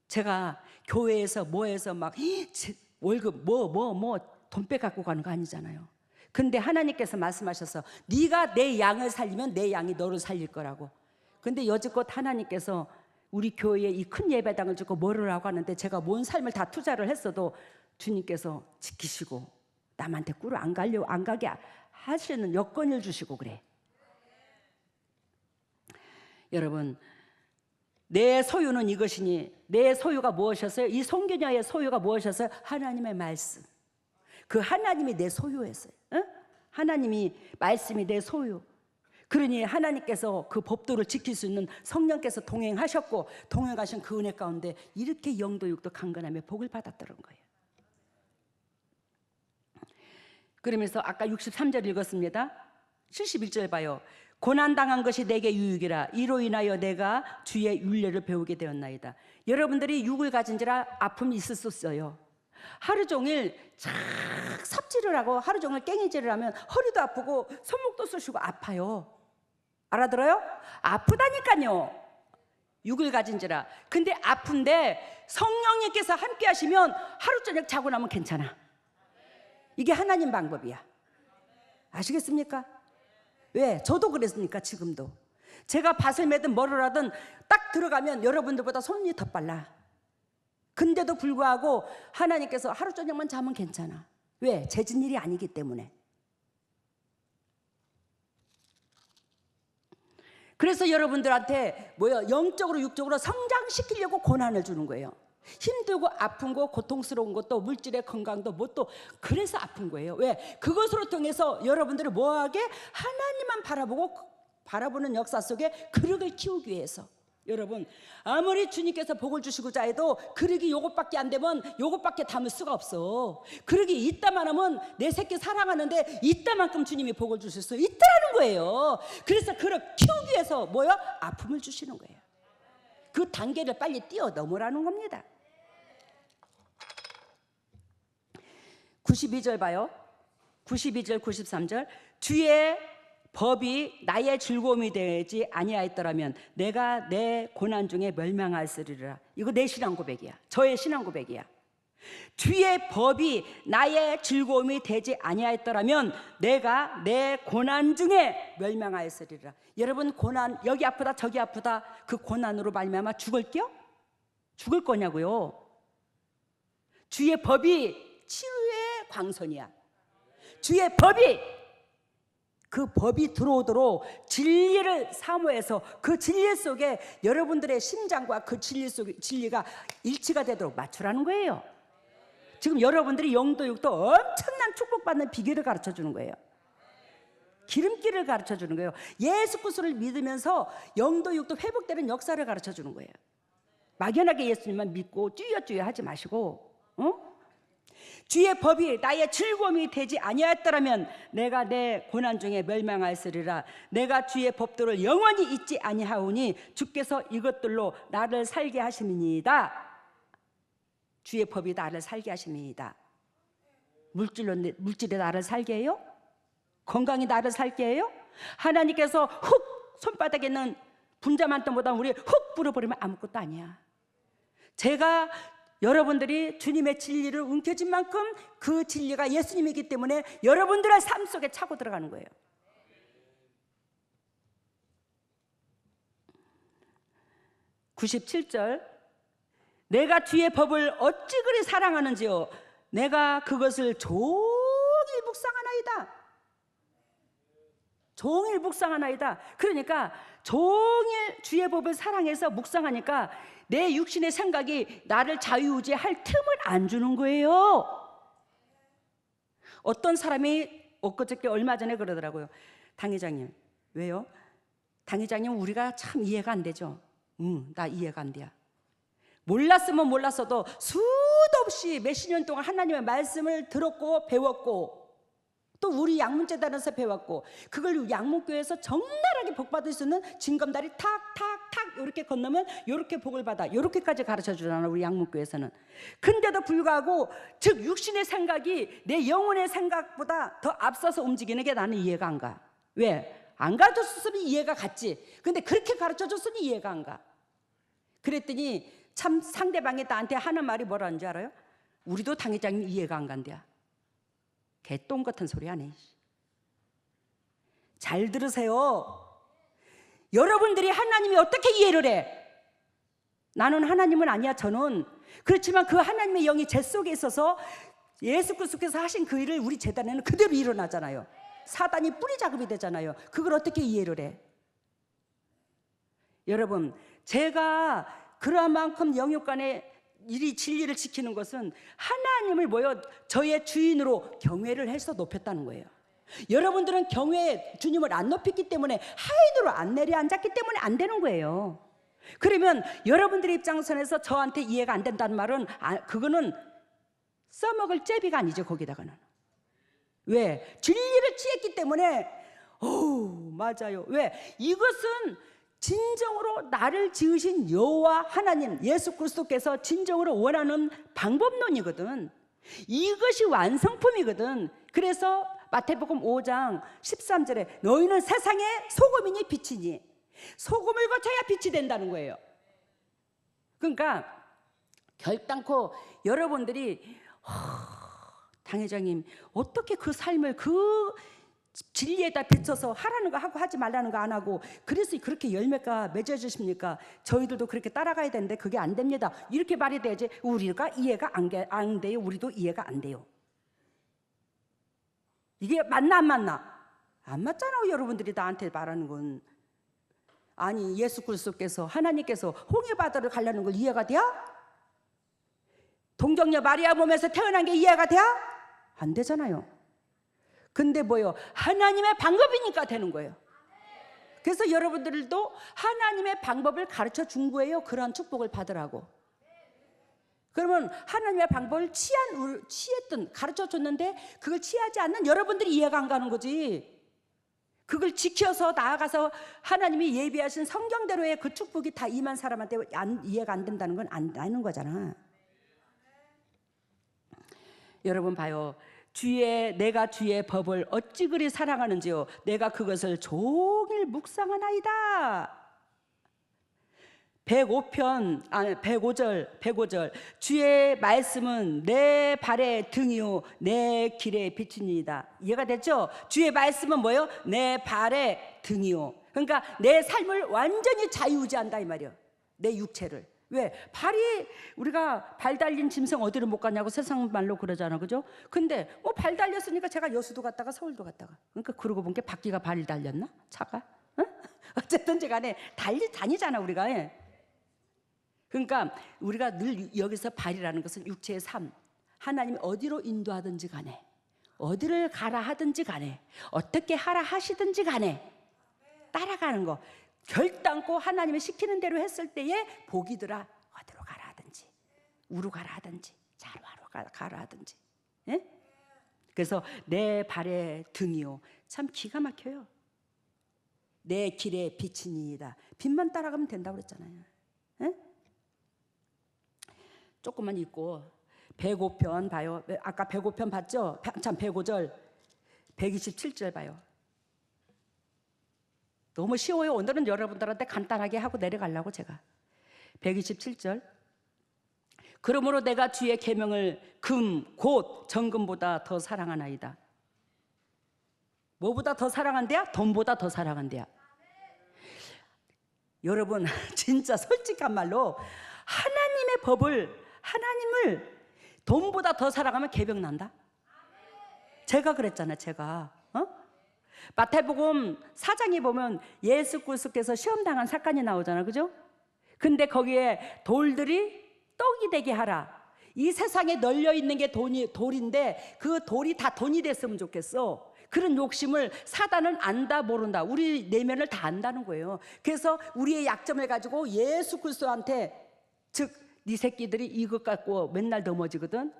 제가 교회에서 뭐해서 막 월급 돈 빼갖고 가는 거 아니잖아요. 근데 하나님께서 말씀하셔서 네가 내 양을 살리면 내 양이 너를 살릴 거라고. 근데 여지껏 하나님께서 우리 교회에 이 큰 예배당을 주고 뭐를 하고 하는데 제가 뭔 삶을 다 투자를 했어도 주님께서 지키시고 남한테 꿀을 안 가게 하시는 여건을 주시고 그래. 여러분, 내 소유는 이것이니, 내 소유가 무엇이었어요? 이 송교녀의 소유가 무엇이었어요? 하나님의 말씀. 그 하나님이 내 소유였어요. 하나님이 말씀이 내 소유. 그러니 하나님께서 그 법도를 지킬 수 있는 성령께서 동행하셨고 동행하신 그 은혜 가운데 이렇게 영도 육도 강건하며 복을 받았다는 거예요. 그러면서 아까 63절 읽었습니다. 71절 봐요. 고난당한 것이 내게 유익이라. 이로 인하여 내가 주의 윤례를 배우게 되었나이다. 여러분들이 육을 가진지라 아픔이 있을 수 있어요. 하루 종일 착 삽질을 하고 하루 종일 깽이질을 하면 허리도 아프고 손목도 쑤시고 아파요. 알아들어요? 아프다니까요. 육을 가진지라. 근데 아픈데 성령님께서 함께 하시면 하루 저녁 자고 나면 괜찮아. 이게 하나님 방법이야. 아시겠습니까? 왜? 저도 그랬으니까 지금도. 제가 밭을 매든 뭐를 하든 딱 들어가면 여러분들보다 손이 더 빨라. 근데도 불구하고 하나님께서 하루 저녁만 자면 괜찮아. 왜? 재진 일이 아니기 때문에. 그래서 여러분들한테 영적으로 육적으로 성장시키려고 고난을 주는 거예요. 힘들고 아픈 거, 고통스러운 것도, 물질의 건강도 뭣도, 그래서 아픈 거예요. 왜? 그것으로 통해서 여러분들을 뭐하게? 하나님만 바라보는 역사 속에 그릇을 키우기 위해서. 여러분, 아무리 주님께서 복을 주시고자 해도 그릇이 요것밖에 안 되면 요것밖에 담을 수가 없어. 그릇이 있다만 하면 내 새끼 사랑하는데 있다만큼 주님이 복을 주실 수 있다라는 거예요. 그래서 그릇 키우기 위해서 뭐요? 아픔을 주시는 거예요. 그 단계를 빨리 뛰어넘으라는 겁니다. 92절 봐요. 92절 93절. 주의 법이 나의 즐거움이 되지 아니하였더라면 내가 내 고난 중에 멸망하였으리라. 이거 내 신앙 고백이야. 저의 신앙 고백이야. 주의 법이 나의 즐거움이 되지 아니하였더라면 내가 내 고난 중에 멸망하였으리라. 여러분, 고난, 여기 아프다 저기 아프다, 그 고난으로 말미암아 죽을게요? 죽을 거냐고요. 주의 법이 치유의 광선이야. 주의 법이, 그 법이 들어오도록 진리를 사모해서 그 진리 속에 여러분들의 심장과 그 진리가 일치가 되도록 맞추라는 거예요. 지금 여러분들이 영도육도 엄청난 축복받는 비결을 가르쳐 주는 거예요. 기름길을 가르쳐 주는 거예요. 예수 그리스도를 믿으면서 영도육도 회복되는 역사를 가르쳐 주는 거예요. 막연하게 예수님만 믿고 쭈여쭈여 하지 마시고, 주의 법이 나의 즐거움이 되지 아니하였더라면 내가 내 고난 중에 멸망하였으리라. 내가 주의 법도를 영원히 잊지 아니하오니 주께서 이것들로 나를 살게 하심이니이다. 주의 법이 나를 살게 하심이니이다. 물질이 나를 살게 해요? 건강이 나를 살게 해요? 하나님께서 훅 손바닥에 있는 분자만 땀보다 우리 훅 불어버리면 아무것도 아니야. 제가 여러분들이 주님의 진리를 움켜쥔 만큼 그 진리가 예수님이기 때문에 여러분들의 삶 속에 차고 들어가는 거예요. (97절) 내가 주의 법을 어찌 그리 사랑하는지요 내가 그것을 종일 묵상하나이다. 종일 묵상하나이다. 그러니까 종일 주의 법을 사랑해서 묵상하니까 내 육신의 생각이 나를 자유우지할 틈을 안 주는 거예요. 어떤 사람이 엊그저께 얼마 전에 그러더라고요. 당 회장님, 왜요? 당 회장님, 우리가 참 이해가 안 되죠. 나 이해가 안 돼. 몰랐으면 몰랐어도 수도 없이 몇십 년 동안 하나님의 말씀을 들었고 배웠고 또 우리 양문재단에서 배웠고 그걸 양문교회에서 적나라하게 복받을 수 있는 징검다리 탁탁탁 이렇게 건너면 이렇게 복을 받아, 이렇게까지 가르쳐 주잖아요, 우리 양문교회에서는. 근데도 불구하고 즉 육신의 생각이 내 영혼의 생각보다 더 앞서서 움직이는 게 나는 이해가 안 가. 왜? 안 가르쳐줬으면 이해가 갔지. 근데 그렇게 가르쳐줬으니 이해가 안 가. 그랬더니 참 상대방이 나한테 하는 말이 뭐라는 줄 알아요? 우리도 당 회장님 이해가 안 간대야. 개똥 같은 소리 하네. 잘 들으세요. 여러분들이 하나님이 어떻게 이해를 해? 나는 하나님은 아니야. 저는 그렇지만 그 하나님의 영이 제 속에 있어서 예수 그리스도께서 하신 그 일을 우리 재단에는 그대로 일어나잖아요. 사단이 뿌리 작업이 되잖아요. 그걸 어떻게 이해를 해? 여러분, 제가 그러한 만큼 영육간의 이 진리를 지키는 것은 하나님을 뭐요? 저의 주인으로 경외를 해서 높였다는 거예요. 여러분들은 경외 주님을 안 높였기 때문에 하인으로 안 내려앉았기 때문에 안 되는 거예요. 그러면 여러분들의 입장선에서 저한테 이해가 안 된다는 말은 그거는 써먹을 제비가 아니죠. 거기다가는. 왜? 진리를 취했기 때문에 맞아요. 왜? 이것은 진정으로 나를 지으신 여호와 하나님 예수 그리스도께서 진정으로 원하는 방법론이거든. 이것이 완성품이거든. 그래서 마태복음 5장 13절에 너희는 세상의 소금이니 빛이니 소금을 거쳐야 빛이 된다는 거예요. 그러니까 결단코 여러분들이 당 회장님 어떻게 그 삶을 그 진리에다 비춰서 하라는 거 하고 하지 말라는 거 안 하고 그래서 그렇게 열매가 맺어주십니까? 저희들도 그렇게 따라가야 되는데 그게 안 됩니다. 이렇게 말이 돼야지. 우리가 이해가 안 돼요. 우리도 이해가 안 돼요. 이게 맞나 안 맞나? 안 맞잖아요. 여러분들이 나한테 말하는 건. 아니 예수 그리스도께서 하나님께서 홍해바다를 가려는 걸 이해가 돼요? 동정녀 마리아 몸에서 태어난 게 이해가 돼요? 안 되잖아요. 근데 뭐요? 하나님의 방법이니까 되는 거예요. 그래서 여러분들도 하나님의 방법을 가르쳐 준 거예요. 그런 축복을 받으라고. 그러면 하나님의 방법을 취했던 가르쳐 줬는데 그걸 취하지 않는 여러분들이 이해가 안 가는 거지. 그걸 지켜서 나아가서 하나님이 예비하신 성경대로의 그 축복이 다 임한 사람한테 이해가 안 된다는 건 안 되는 거잖아. 여러분 봐요. 내가 주의 법을 어찌 그리 사랑하는지요. 내가 그것을 종일 묵상하나이다. 105절 주의 말씀은 내 발의 등이요 내 길의 빛이니이다. 이해가 됐죠? 주의 말씀은 뭐예요? 내 발의 등이요. 그러니까 내 삶을 완전히 자유의지한다 이 말이에요. 내 육체를. 왜? 발이 우리가 발 달린 짐승 어디로 못 가냐고 세상 말로 그러잖아, 그죠? 근데 뭐 발 달렸으니까 제가 여수도 갔다가 서울도 갔다가. 그러니까 그러고 본 게 바퀴가 발이 달렸나? 차가? 어? 어쨌든지 간에 다니잖아 우리가. 예. 그러니까 우리가 늘 여기서 발이라는 것은 육체의 삶, 하나님이 어디로 인도하든지 간에, 어디를 가라 하든지 간에, 어떻게 하라 하시든지 간에 따라가는 거, 결단코 하나님이 시키는 대로 했을 때에 복이더라. 어디로 가라 하든지, 우로 가라 하든지, 자루하러 가라 하든지. 예? 그래서 내 발의 등이요, 참 기가 막혀요. 내 길의 빛이니이다. 빛만 따라가면 된다고 그랬잖아요. 예? 조금만 읽고 105편 봐요. 아까 105편 봤죠? 참 105절 127절 봐요. 너무 쉬워요. 오늘은 여러분들한테 간단하게 하고 내려가려고 제가. 127절 그러므로 내가 주의 계명을 곧 정금보다 더 사랑하나이다. 뭐보다 더 사랑한대야? 돈보다 더 사랑한대야. 여러분 진짜 솔직한 말로 하나님을 돈보다 더 사랑하면 계병 난다. 제가 그랬잖아. 제가 마태복음 4장에 보면 예수 그리스도께서 시험당한 사건이 나오잖아, 그죠? 근데 거기에 돌들이 떡이 되게 하라. 이 세상에 널려 있는 게 돌인데 그 돌이 다 돈이 됐으면 좋겠어. 그런 욕심을 사단은 안다 모른다. 우리 내면을 다 안다는 거예요. 그래서 우리의 약점을 가지고 예수 그리스도한테, 즉 네 새끼들이 이것 갖고 맨날 넘어지거든.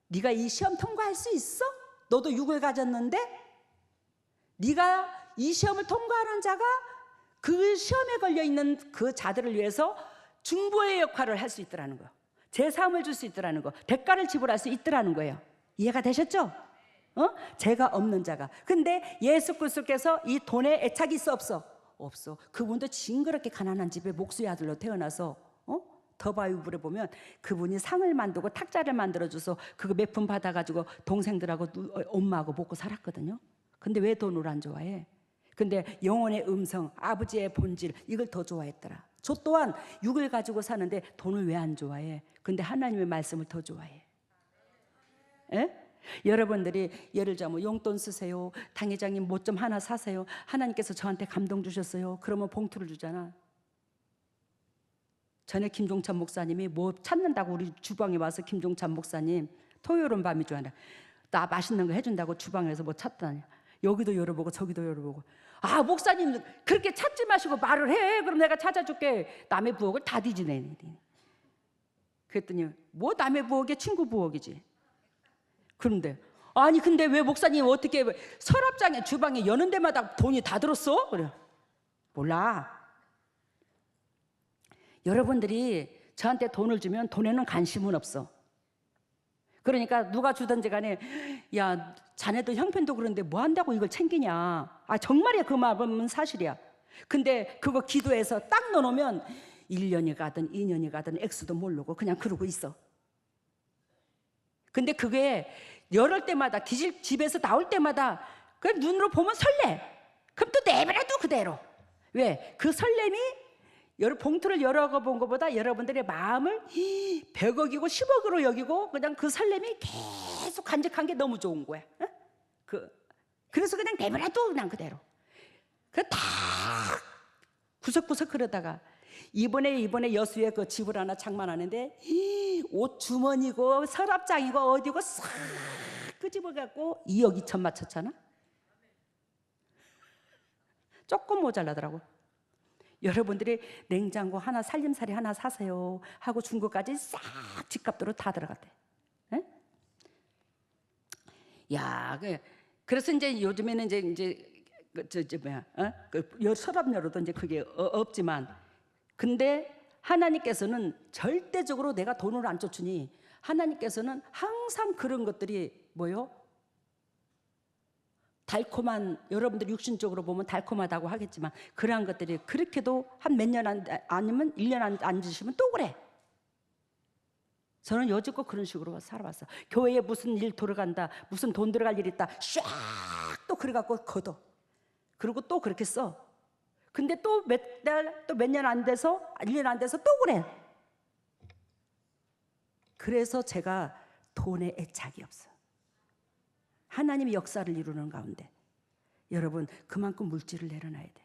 네가 이 시험 통과할 수 있어? 너도 육을 가졌는데 네가 이 시험을 통과하는 자가 그 시험에 걸려있는 그 자들을 위해서 중보의 역할을 할 수 있더라는 거예요. 제사함을 줄 수 있더라는 거, 대가를 지불할 수 있더라는 거예요. 이해가 되셨죠? 죄가 없는 자가. 근데 예수 그리스도께서 이 돈에 애착이 있어 없어? 없어. 그분도 징그럽게 가난한 집에 목수의 아들로 태어나서 더 바이블에 보면 그분이 상을 만들고 탁자를 만들어줘서 그거 몇 푼 받아가지고 동생들하고 엄마하고 먹고 살았거든요. 근데 왜 돈을 안 좋아해? 근데 영혼의 음성, 아버지의 본질, 이걸 더 좋아했더라. 저 또한 육을 가지고 사는데 돈을 왜 안 좋아해? 근데 하나님의 말씀을 더 좋아해. 에? 여러분들이 예를 들자면 용돈 쓰세요, 당회장님 뭐 좀 하나 사세요, 하나님께서 저한테 감동 주셨어요. 그러면 봉투를 주잖아. 전에 김종찬 목사님이 뭐 찾는다고 우리 주방에 와서, 김종찬 목사님 토요일은 밤이죠. 나 맛있는 거 해준다고 주방에서 뭐 찾다니, 여기도 열어보고 저기도 열어보고. 아, 목사님 그렇게 찾지 마시고 말을 해. 그럼 내가 찾아줄게. 남의 부엌을 다 뒤지네. 그랬더니 뭐 남의 부엌이 친구 부엌이지. 그런데 아니 근데 왜 목사님 어떻게 서랍장에 주방에 여는 데마다 돈이 다 들었어? 그래. 몰라. 여러분들이 저한테 돈을 주면 돈에는 관심은 없어. 그러니까 누가 주든지 간에 야 자네도 형편도 그런데 뭐 한다고 이걸 챙기냐. 아 정말이야. 그 말은 사실이야. 근데 그거 기도해서 딱 넣어놓으면 1년이 가든 2년이 가든 액수도 모르고 그냥 그러고 있어. 근데 그게 열을 때마다 집에서 나올 때마다 그 눈으로 보면 설레. 그럼 또 내버려둬 그대로. 왜? 그 설렘이 봉투를 열어본 것보다 여러분들의 마음을 100억이고 10억으로 여기고 그냥 그 설렘이 계속 간직한 게 너무 좋은 거야. 그래서 그냥 내버려둬 그냥 그대로. 다 구석구석 그러다가 이번에 여수에 그 집을 하나 장만하는데 옷 주머니고 서랍장이고 어디고 싹 끄집어갖고 2억 2천 맞췄잖아. 조금 모자라더라고. 여러분들이 냉장고 하나 살림살이 하나 사세요 하고 준 것까지 싹 집값으로 다 들어갔대. 에? 야, 그래서 이제 요즘에는 이제 서랍열어도 이제 그게 없지만, 근데 하나님께서는 절대적으로 내가 돈을 안 쫓으니 하나님께서는 항상 그런 것들이 뭐요? 달콤한, 여러분들이 육신적으로 보면 달콤하다고 하겠지만 그러한 것들이 그렇게도 한 몇 년 아니면 1년 안 주시면 또 그래. 저는 여지껏 그런 식으로 살아왔어. 교회에 무슨 일 돌아간다, 무슨 돈 들어갈 일 있다, 샥 또 그래갖고 걷어. 그리고 또 그렇게 써. 근데 또 몇 달, 또 몇 년 안 돼서, 1년 안 돼서 또 그래. 그래서 제가 돈에 애착이 없어. 하나님이 역사를 이루는 가운데 여러분 그만큼 물질을 내려놔야 돼.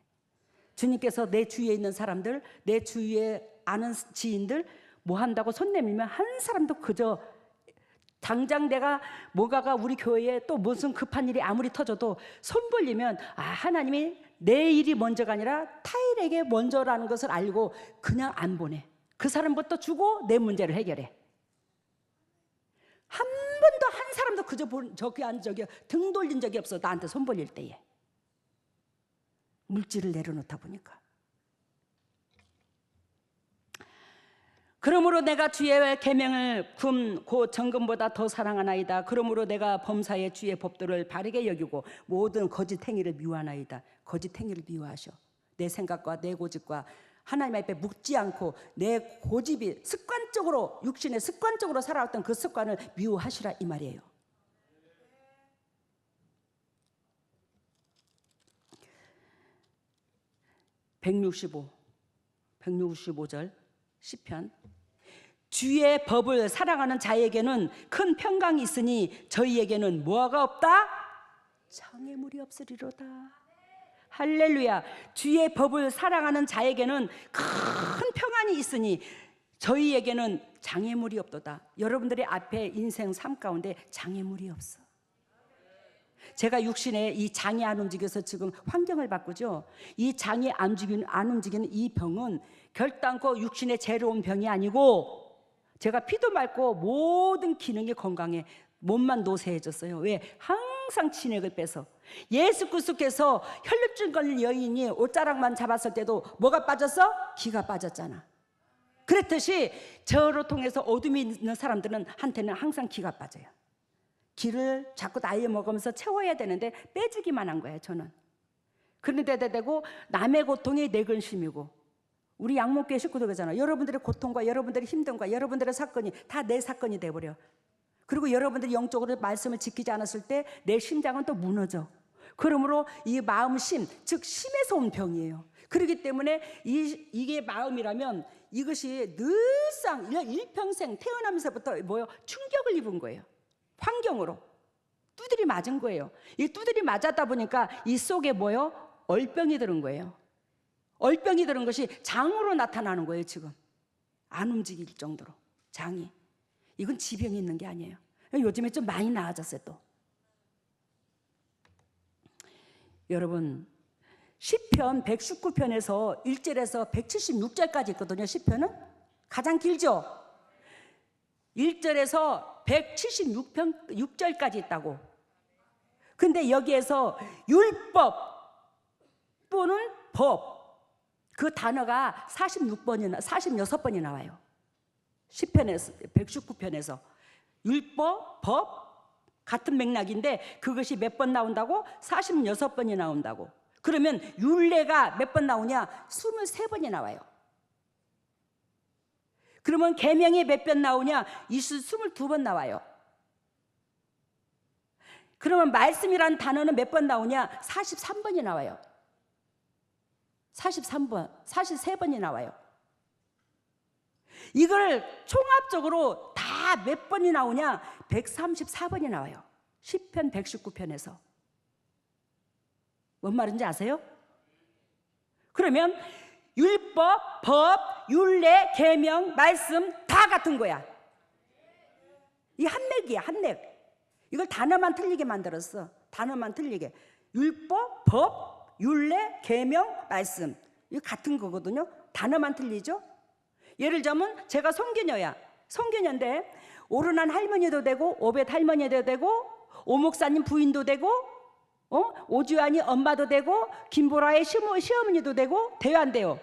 주님께서 내 주위에 있는 사람들, 내 주위에 아는 지인들 뭐 한다고 손 내밀면 한 사람도 그저 당장 내가 뭐가가 우리 교회에 또 무슨 급한 일이 아무리 터져도 손 벌리면 아, 하나님이 내 일이 먼저가 아니라 타인에게 먼저라는 것을 알고 그냥 안 보내. 그 사람부터 주고 내 문제를 해결해. 한 번도 한 사람도 그저 저기 안 저기 등 돌린 적이 없어. 나한테 손 벌릴 때에. 물질을 내려놓다 보니까. 그러므로 내가 주의 계명을 곧 정금보다 더 사랑하나이다. 그러므로 내가 범사의 주의 법도를 바르게 여기고 모든 거짓 행위를 미워하나이다. 거짓 행위를 미워하셔. 내 생각과 내 고집과 하나님 앞에 묻지 않고 내 고집이 습관적으로, 육신에 습관적으로 살아왔던 그 습관을 미워하시라 이 말이에요. (165) 165절 시편. 주의 법을 사랑하는 자에게는 큰 평강이 있으니 저희에게는 뭐가 없다? 장애물이 없으리로다. 할렐루야. 주의 법을 사랑하는 자에게는 큰 평안이 있으니 저희에게는 장애물이 없도다. 여러분들의 앞에 인생 삶 가운데 장애물이 없어. 제가 육신에 이 장이 안 움직여서 지금 환경을 바꾸죠. 이 장이 안 움직이는 이 병은 결단코 육신에 재로운 병이 아니고 제가 피도 맑고 모든 기능이 건강해. 몸만 노쇠해졌어요. 왜? 항상 진액을 빼서. 예수 그리스도께서 혈루증 걸린 여인이 옷자락만 잡았을 때도 뭐가 빠졌어? 기가 빠졌잖아. 그렇듯이 저를 통해서 어둠이 있는 사람들은 한테는 항상 기가 빠져요. 기를 자꾸 나이 먹으면서 채워야 되는데 빼주기만 한 거예요. 저는. 그런데 되고 남의 고통이 내 근심이고, 우리 양목교회 식구들 그러잖아. 여러분들의 고통과 여러분들의 힘듦과 여러분들의 사건이 다 내 사건이 돼버려. 그리고 여러분들이 영적으로 말씀을 지키지 않았을 때 내 심장은 또 무너져. 그러므로 이 마음심, 즉 심에서 온 병이에요. 그렇기 때문에 이게 마음이라면 이것이 늘상 일평생 태어나면서부터 충격을 입은 거예요. 환경으로 두드리 맞은 거예요. 이 두드리 맞았다 보니까 이 속에 얼병이 들은 거예요. 얼병이 들은 것이 장으로 나타나는 거예요. 지금 안 움직일 정도로 장이. 이건 지병이 있는 게 아니에요. 요즘에 좀 많이 나아졌어요. 또 여러분 시편 119편에서 1절에서 176절까지 있거든요. 시편은 가장 길죠. 1절에서 176절까지 있다고. 근데 여기에서 율법 또는 법, 그 단어가 46번이 나와요. 시편에서 119편에서 율법, 법 같은 맥락인데 그것이 몇 번 나온다고? 46번이 나온다고. 그러면 율례가 몇 번 나오냐? 23번이 나와요. 그러면 계명이 몇 번 나오냐? 22번 나와요. 그러면 말씀이라는 단어는 몇 번 나오냐? 43번이 나와요. 43번이 나와요. 이걸 총합적으로 다 몇 번이 나오냐? 134번이 나와요. 시편 119편에서. 뭔 말인지 아세요? 그러면 율법, 법, 율례, 계명, 말씀 다 같은 거야. 이 한 맥이야, 한 맥. 이걸 단어만 틀리게 만들었어. 단어만 틀리게. 율법, 법, 율례, 계명, 말씀 이거 같은 거거든요. 단어만 틀리죠. 예를 들자면 제가 송기녀야. 송기녀인데 오르난 할머니도 되고 오벳 할머니도 되고 오목사님 부인도 되고 오주환이 엄마도 되고 김보라의 시어머니도 되고 돼요 안 돼요?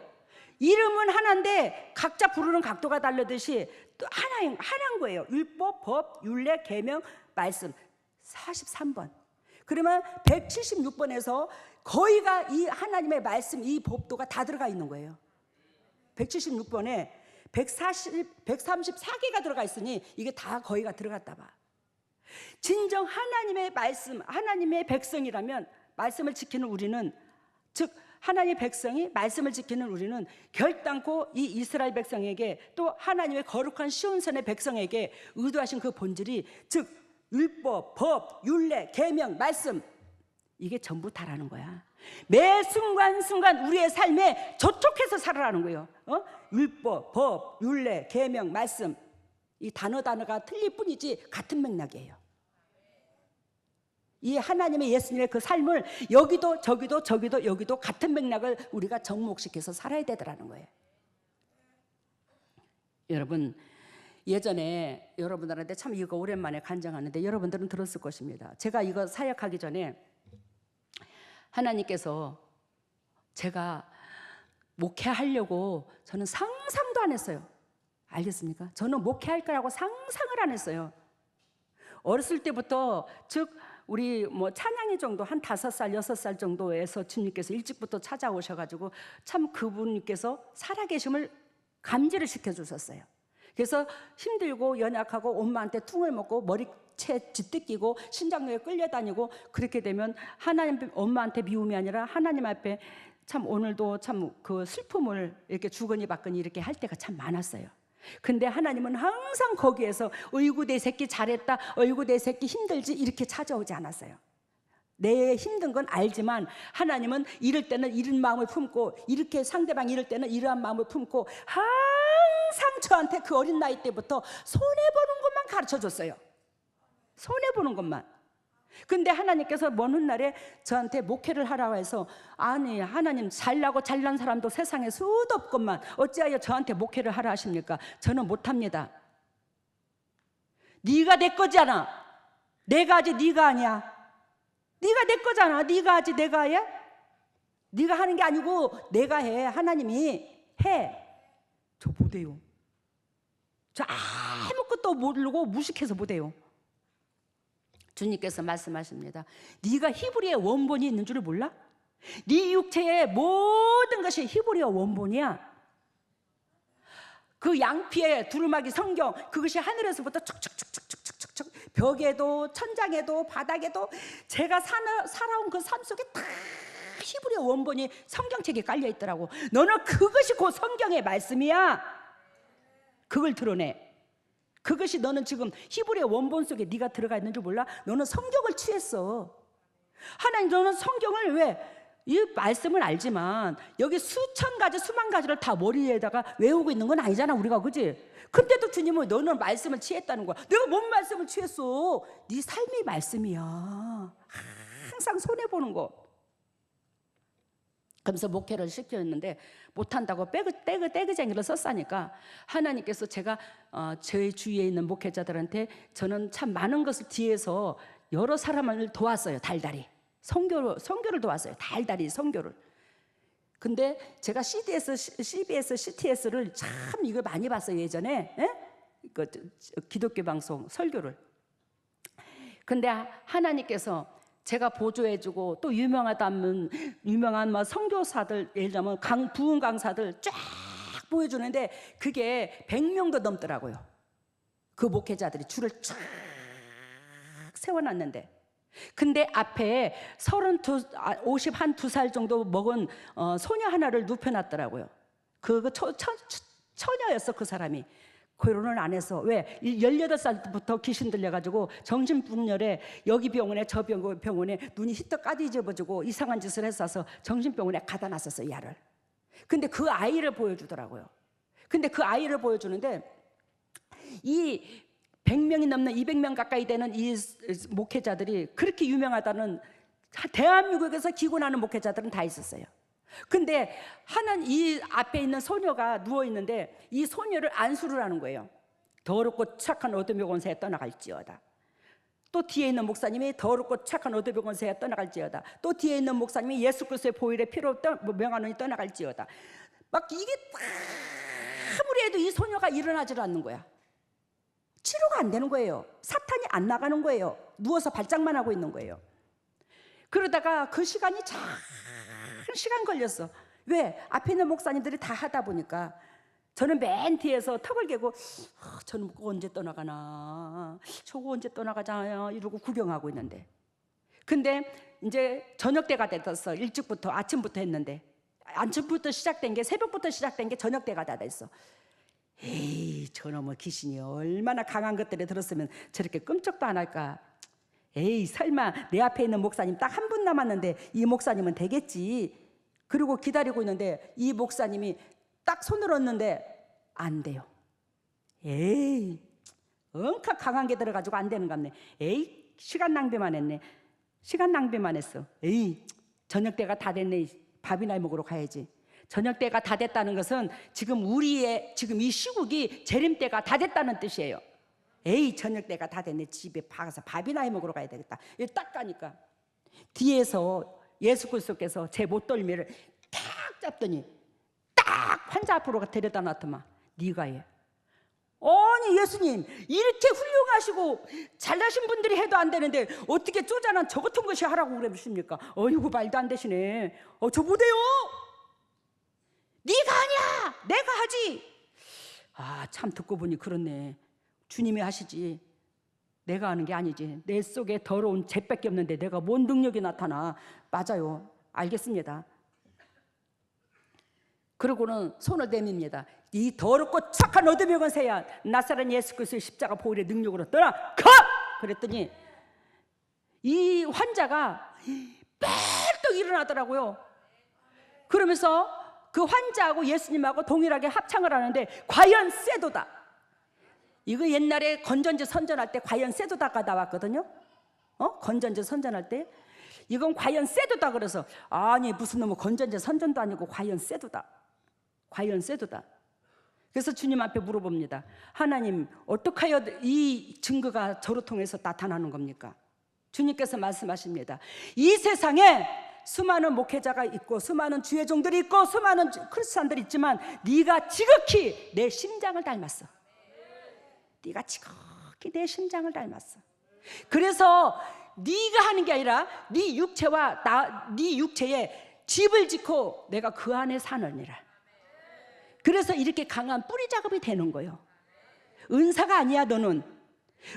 이름은 하나인데 각자 부르는 각도가 다르듯이 또 하나인 거예요. 율법, 법, 율례, 계명, 말씀 43번. 그러면 176번에서 거의가 이 하나님의 말씀 이 법도가 다 들어가 있는 거예요. 176번에 134개가 들어가 있으니 이게 다 거의가 들어갔다 봐. 진정 하나님의 말씀, 하나님의 백성이라면 말씀을 지키는 우리는, 즉 하나님의 백성이 말씀을 지키는 우리는 결단코 이 이스라엘 백성에게 또 하나님의 거룩한 시온산의 백성에게 의도하신 그 본질이, 즉 율법, 법, 율례, 계명, 말씀, 이게 전부 다라는 거야. 매 순간순간 우리의 삶에 저촉해서 살아라는 거예요. 율법, 법, 율례, 계명, 말씀, 이 단어가 틀릴 뿐이지 같은 맥락이에요. 이 하나님의 예수님의 그 삶을 여기도 저기도 여기도 같은 맥락을 우리가 접목시켜서 살아야 되더라는 거예요. 여러분, 예전에 여러분들한테 참 이거 오랜만에 간증하는데 여러분들은 들었을 것입니다. 제가 이거 사역하기 전에 하나님께서 제가 목회하려고 저는 상상도 안 했어요. 알겠습니까? 저는 목회할 거라고 상상을 안 했어요. 어렸을 때부터, 즉 우리 찬양이 정도 한 5살, 6살 정도에서 주님께서 일찍부터 찾아오셔가지고 참 그분께서 살아계심을 감지를 시켜주셨어요. 그래서 힘들고 연약하고 엄마한테 퉁을 먹고 머리채 쥐뜯기고 신장로에 끌려다니고 그렇게 되면 하나님, 엄마한테 미움이 아니라 하나님 앞에 참 오늘도 참 그 슬픔을 이렇게 주거니 받거니 이렇게 할 때가 참 많았어요. 근데 하나님은 항상 거기에서 어이구 내 새끼 잘했다, 어이구 내 새끼 힘들지 이렇게 찾아오지 않았어요. 내 힘든 건 알지만 하나님은 이럴 때는 이런 마음을 품고, 이렇게 상대방 이럴 때는 이러한 마음을 품고 항상 저한테 그 어린 나이 때부터 손해보는 것만 가르쳐줬어요. 손해보는 것만. 근데 하나님께서 먼 훗날에 저한테 목회를 하라고 해서, 아니 하나님 잘나고 잘난 사람도 세상에 수도 없건만 어찌하여 저한테 목회를 하라 하십니까? 저는 못합니다. 네가 내 거잖아. 내가 하지 네가 아니야. 네가 내 거잖아. 네가 하지 내가 해? 네가 하는 게 아니고 내가 해. 하나님이 해. 저 못해요. 저 아무것도 모르고 무식해서 못해요. 주님께서 말씀하십니다. 네가 히브리의 원본이 있는 줄 몰라? 네 육체의 모든 것이 히브리어 원본이야. 그 양피의 두루마기 성경, 그것이 하늘에서부터 척척척척척척척 벽에도 천장에도 바닥에도 제가 살아온 그 삶 속에 다 히브리어 원본이 성경책에 깔려 있더라고. 너는 그것이 그 성경의 말씀이야. 그걸 드러내. 그것이 너는 지금 히브리어 원본 속에 네가 들어가 있는 줄 몰라? 너는 성경을 취했어. 하나님, 너는 성경을 왜? 이 말씀을 알지만 여기 수천 가지 수만 가지를 다 머리에다가 외우고 있는 건 아니잖아 우리가, 그지? 근데도 주님은 너는 말씀을 취했다는 거야. 내가 뭔 말씀을 취했어? 네 삶이 말씀이야. 항상 손해보는 거. 그러면서 목회를 시켰는데 못한다고 떼그쟁이를 썼으니까 하나님께서 제가 제 주위에 있는 목회자들한테 저는 참 많은 것을 뒤에서 여러 사람을 도왔어요. 달달이 선교를 도왔어요. 달달이 선교를. 근데 제가 CBS, CTS를 참 이걸 많이 봤어요. 예전에 그 기독교 방송 설교를. 근데 하나님께서 제가 보조해주고 또 유명한 선교사들, 예를 들면 부흥 강사들 쫙 보여주는데 그게 100명도 넘더라고요. 그 목회자들이 줄을 쫙 세워놨는데, 근데 앞에 52살 정도 먹은 소녀 하나를 눕혀놨더라고요. 그 처녀였어 그 사람이. 결혼을 안 해서. 왜? 18살부터 귀신 들려가지고 정신분열에 여기 병원에 저 병원에 눈이 희떡 까디집어지고 이상한 짓을 했어서 정신병원에 가다 놨었어 이 아를. 근데 그 아이를 보여주더라고요. 근데 그 아이를 보여주는데 이 100명이 넘는 200명 가까이 되는 이 목회자들이 그렇게 유명하다는, 대한민국에서 기고나는 목회자들은 다 있었어요. 근데 하나님 이 앞에 있는 소녀가 누워 있는데 이 소녀를 안수를 하는 거예요. 더럽고 착한 어둠의 권세에 떠나갈지어다. 또 뒤에 있는 목사님이 더럽고 착한 어둠의 권세에 떠나갈지어다. 또 뒤에 있는 목사님이 예수 그리스도의 보혈의 피로 명하노니 떠나갈지어다. 막 이게 아무리 해도 이 소녀가 일어나질 않는 거야. 치료가 안 되는 거예요. 사탄이 안 나가는 거예요. 누워서 발작만 하고 있는 거예요. 그러다가 그 시간이 시간 걸렸어. 왜? 앞에 있는 목사님들이 다 하다 보니까 저는 맨 뒤에서 턱을 개고 저는 언제 떠나가나, 저거 언제 떠나가잖아요 이러고 구경하고 있는데, 근데 이제 저녁 때가 됐었어. 일찍부터 아침부터 했는데, 아침부터 시작된 게, 새벽부터 시작된 게 저녁 때가 다 됐어. 에이, 저놈의 귀신이 얼마나 강한 것들이 들었으면 저렇게 끔찍도 안 할까. 에이, 설마 내 앞에 있는 목사님 딱 한 분 남았는데 이 목사님은 되겠지. 그리고 기다리고 있는데 이 목사님이 딱 손을 얹는데 안 돼요. 에이, 엉카 강한 게 들어가지고 안 되는 갑네. 에이, 시간 낭비만 했네. 시간 낭비만 했어. 에이, 저녁 때가 다 됐네. 밥이나 먹으러 가야지. 저녁 때가 다 됐다는 것은 지금 우리의 지금 이 시국이 재림 때가 다 됐다는 뜻이에요. 에이, 저녁 때가 다 됐네. 집에 가서 밥이나 해 먹으러 가야 되겠다. 딱 가니까 뒤에서 예수 그리스도께서 제 못덜미를 딱 잡더니 딱 환자 앞으로 데려다 놨더만. 네가 해. 아니 예수님, 이렇게 훌륭하시고 잘나신 분들이 해도 안 되는데 어떻게 쪼잔한 저 같은 것이 하라고 그러십니까? 어이구, 말도 안 되시네. 저 못해요. 네가 하냐? 내가 하지. 아, 참 듣고 보니 그렇네. 주님이 하시지 내가 하는 게 아니지. 내 속에 더러운 죄밖에 없는데 내가 뭔 능력이 나타나. 맞아요, 알겠습니다. 그러고는 손을 내밉니다. 이 더럽고 착한 어둠의 권세야, 나사렛 예수 그리스도의 십자가 보혈의 능력으로 떠나 가! 그랬더니 이 환자가 뻘떡 일어나더라고요. 그러면서 그 환자하고 예수님하고 동일하게 합창을 하는데 과연 쎄도다. 이거 옛날에 건전지 선전할 때 과연 쎄도다가 나왔거든요. 건전지 선전할 때 이건 과연 쎄도다. 그래서 아니 무슨 놈의 건전지 선전도 아니고 과연 쎄도다. 과연 쎄도다. 그래서 주님 앞에 물어봅니다. 하나님, 어떻게 하여 이 증거가 저로 통해서 나타나는 겁니까? 주님께서 말씀하십니다. 이 세상에 수많은 목회자가 있고 수많은 주의 종들이 있고 수많은 크리스찬들이 있지만 네가 지극히 내 심장을 닮았어. 네가 지극히 내 심장을 닮았어. 그래서 네가 하는 게 아니라 네 육체와 네 육체에 집을 짓고 내가 그 안에 사느니라. 그래서 이렇게 강한 뿌리 작업이 되는 거예요. 은사가 아니야. 너는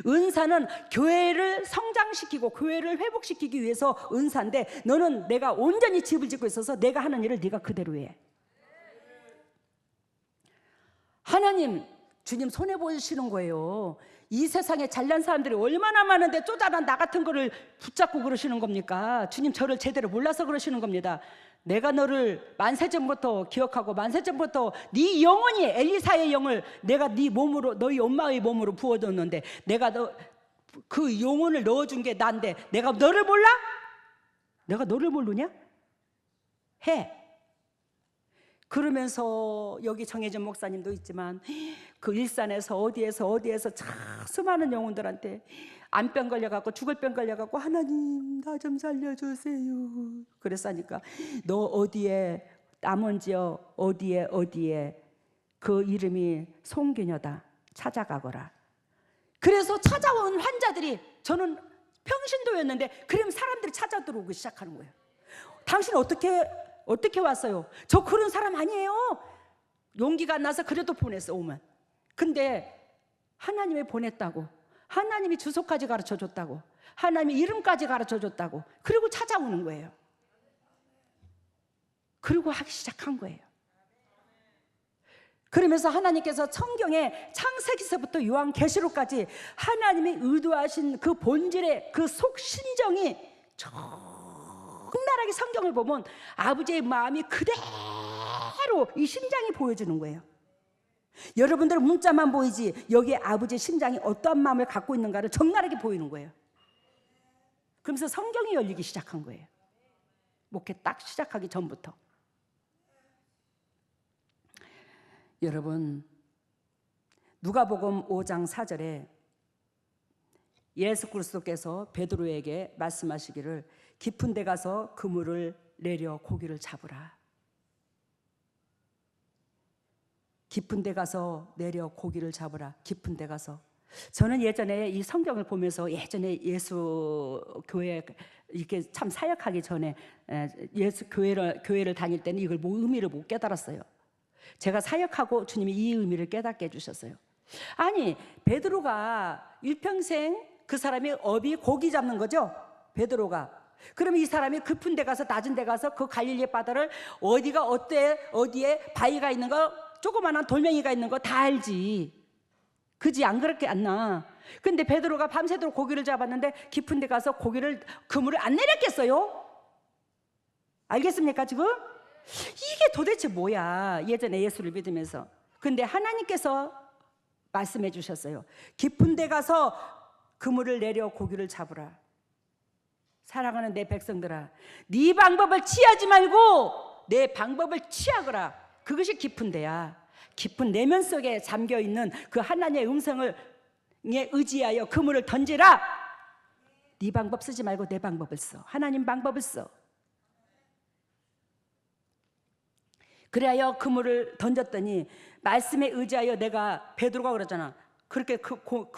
은사는 교회를 성장시키고 교회를 회복시키기 위해서 은사인데, 너는 내가 온전히 집을 짓고 있어서 내가 하는 일을 네가 그대로 해. 하나님, 주님 손해 보시는 거예요. 이 세상에 잘난 사람들이 얼마나 많은데 쪼잔한 나 같은 거를 붙잡고 그러시는 겁니까? 주님 저를 제대로 몰라서 그러시는 겁니다. 내가 너를 만세전부터 기억하고 만세전부터 네 영혼이 엘리사의 영을 내가 네 몸으로, 너희 엄마의 몸으로 부어뒀는데 내가 너 그 영혼을 넣어준 게 난데 내가 너를 몰라? 내가 너를 모르냐? 해. 그러면서 여기 정혜전 목사님도 있지만 그 일산에서 어디에서 참 수많은 영혼들한테 암병 걸려갖고 죽을 병 걸려갖고 하나님 나 좀 살려주세요. 그래서 하니까 너 어디에 남은지어 어디에 그 이름이 송기녀다. 찾아가거라. 그래서 찾아온 환자들이, 저는 평신도였는데 그럼 사람들이 찾아 들어오기 시작하는 거예요. 당신 어떻게 왔어요? 저 그런 사람 아니에요. 용기가 안 나서 그래도 보냈어 오면. 근데 하나님이 보냈다고, 하나님이 주소까지 가르쳐줬다고, 하나님이 이름까지 가르쳐줬다고, 그리고 찾아오는 거예요. 그리고 하기 시작한 거예요. 그러면서 하나님께서 성경에 창세기서부터 요한계시록까지 하나님이 의도하신 그 본질의 그 속심정이 적나라하게 성경을 보면 아버지의 마음이 그대로 이 심장이 보여주는 거예요. 여러분들은 문자만 보이지 여기에 아버지의 심장이 어떠한 마음을 갖고 있는가를 적나라하게 보이는 거예요. 그러면서 성경이 열리기 시작한 거예요. 목회 딱 시작하기 전부터. 여러분, 누가복음 5장 4절에 예수 그리스도께서 베드로에게 말씀하시기를 깊은 데 가서 그물을 내려 고기를 잡으라. 깊은 데 가서 내려 고기를 잡으라. 깊은 데 가서. 저는 예전에 이 성경을 보면서 예전에 예수 교회 이렇게 참 사역하기 전에 예수 교회를 다닐 때는 이걸 뭐 의미를 못 깨달았어요. 제가 사역하고 주님이 이 의미를 깨닫게 해주셨어요. 아니, 베드로가 일평생 그 사람이 업이 고기 잡는 거죠. 베드로가. 그러면 이 사람이 깊은 데 가서 낮은 데 가서 그 갈릴리 바다를 어디가 어디에 바위가 있는 거, 조그마한 돌멩이가 있는 거 다 알지. 그지? 안 그렇게 안 나. 근데 베드로가 밤새도록 고기를 잡았는데 깊은 데 가서 그물을 안 내렸겠어요? 알겠습니까 지금? 이게 도대체 뭐야, 예전에 예수를 믿으면서. 근데 하나님께서 말씀해 주셨어요. 깊은 데 가서 그물을 내려 고기를 잡으라. 사랑하는 내 백성들아, 네 방법을 취하지 말고 내 방법을 취하거라. 그것이 깊은 데야. 깊은 내면 속에 잠겨있는 그 하나님의 음성을 의지하여 그물을 던지라. 네 방법 쓰지 말고 내 방법을 써. 하나님 방법을 써. 그래야 그물을 던졌더니 말씀에 의지하여, 내가 베드로가 그러잖아. 그렇게 그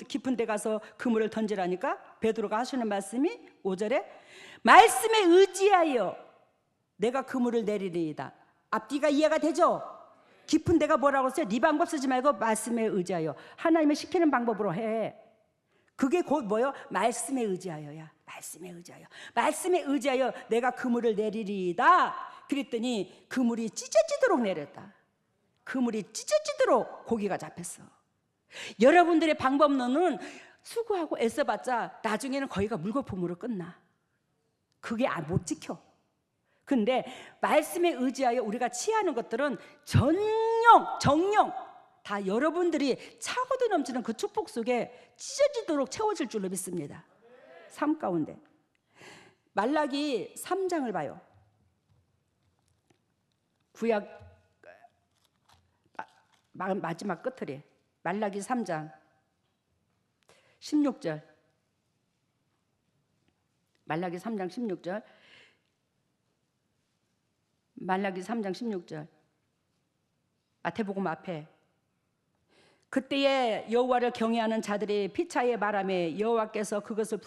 깊은 데 가서 그물을 던지라니까 베드로가 하시는 말씀이 5절에 말씀에 의지하여 내가 그물을 내리리이다. 앞뒤가 이해가 되죠? 깊은 데가 뭐라고 써요? 네 방법 쓰지 말고 말씀에 의지하여. 하나님을 시키는 방법으로 해. 그게 곧 뭐요? 말씀에 의지하여야. 말씀에 의지하여. 말씀에 의지하여 내가 그물을 내리리이다. 그랬더니 그물이 찢어지도록 내렸다. 그물이 찢어지도록 고기가 잡혔어. 여러분들의 방법론은 수고하고 애써봤자 나중에는 거기가 물거품으로 끝나. 그게 못 지켜. 근데 말씀에 의지하여 우리가 취하는 것들은 정령 다 여러분들이 차고도 넘치는 그 축복 속에 찢어지도록 채워질 줄로 믿습니다. 삶 가운데. 말라기 3장을 봐요. 구약 마지막 끝을에 말라기 3장 16절. 말라기 3장 16절. 말라기 3장 16절. 마태복음 앞에 그때에 여호와를 경외하는 자들이 피차의 바람에 여호와께서 그것을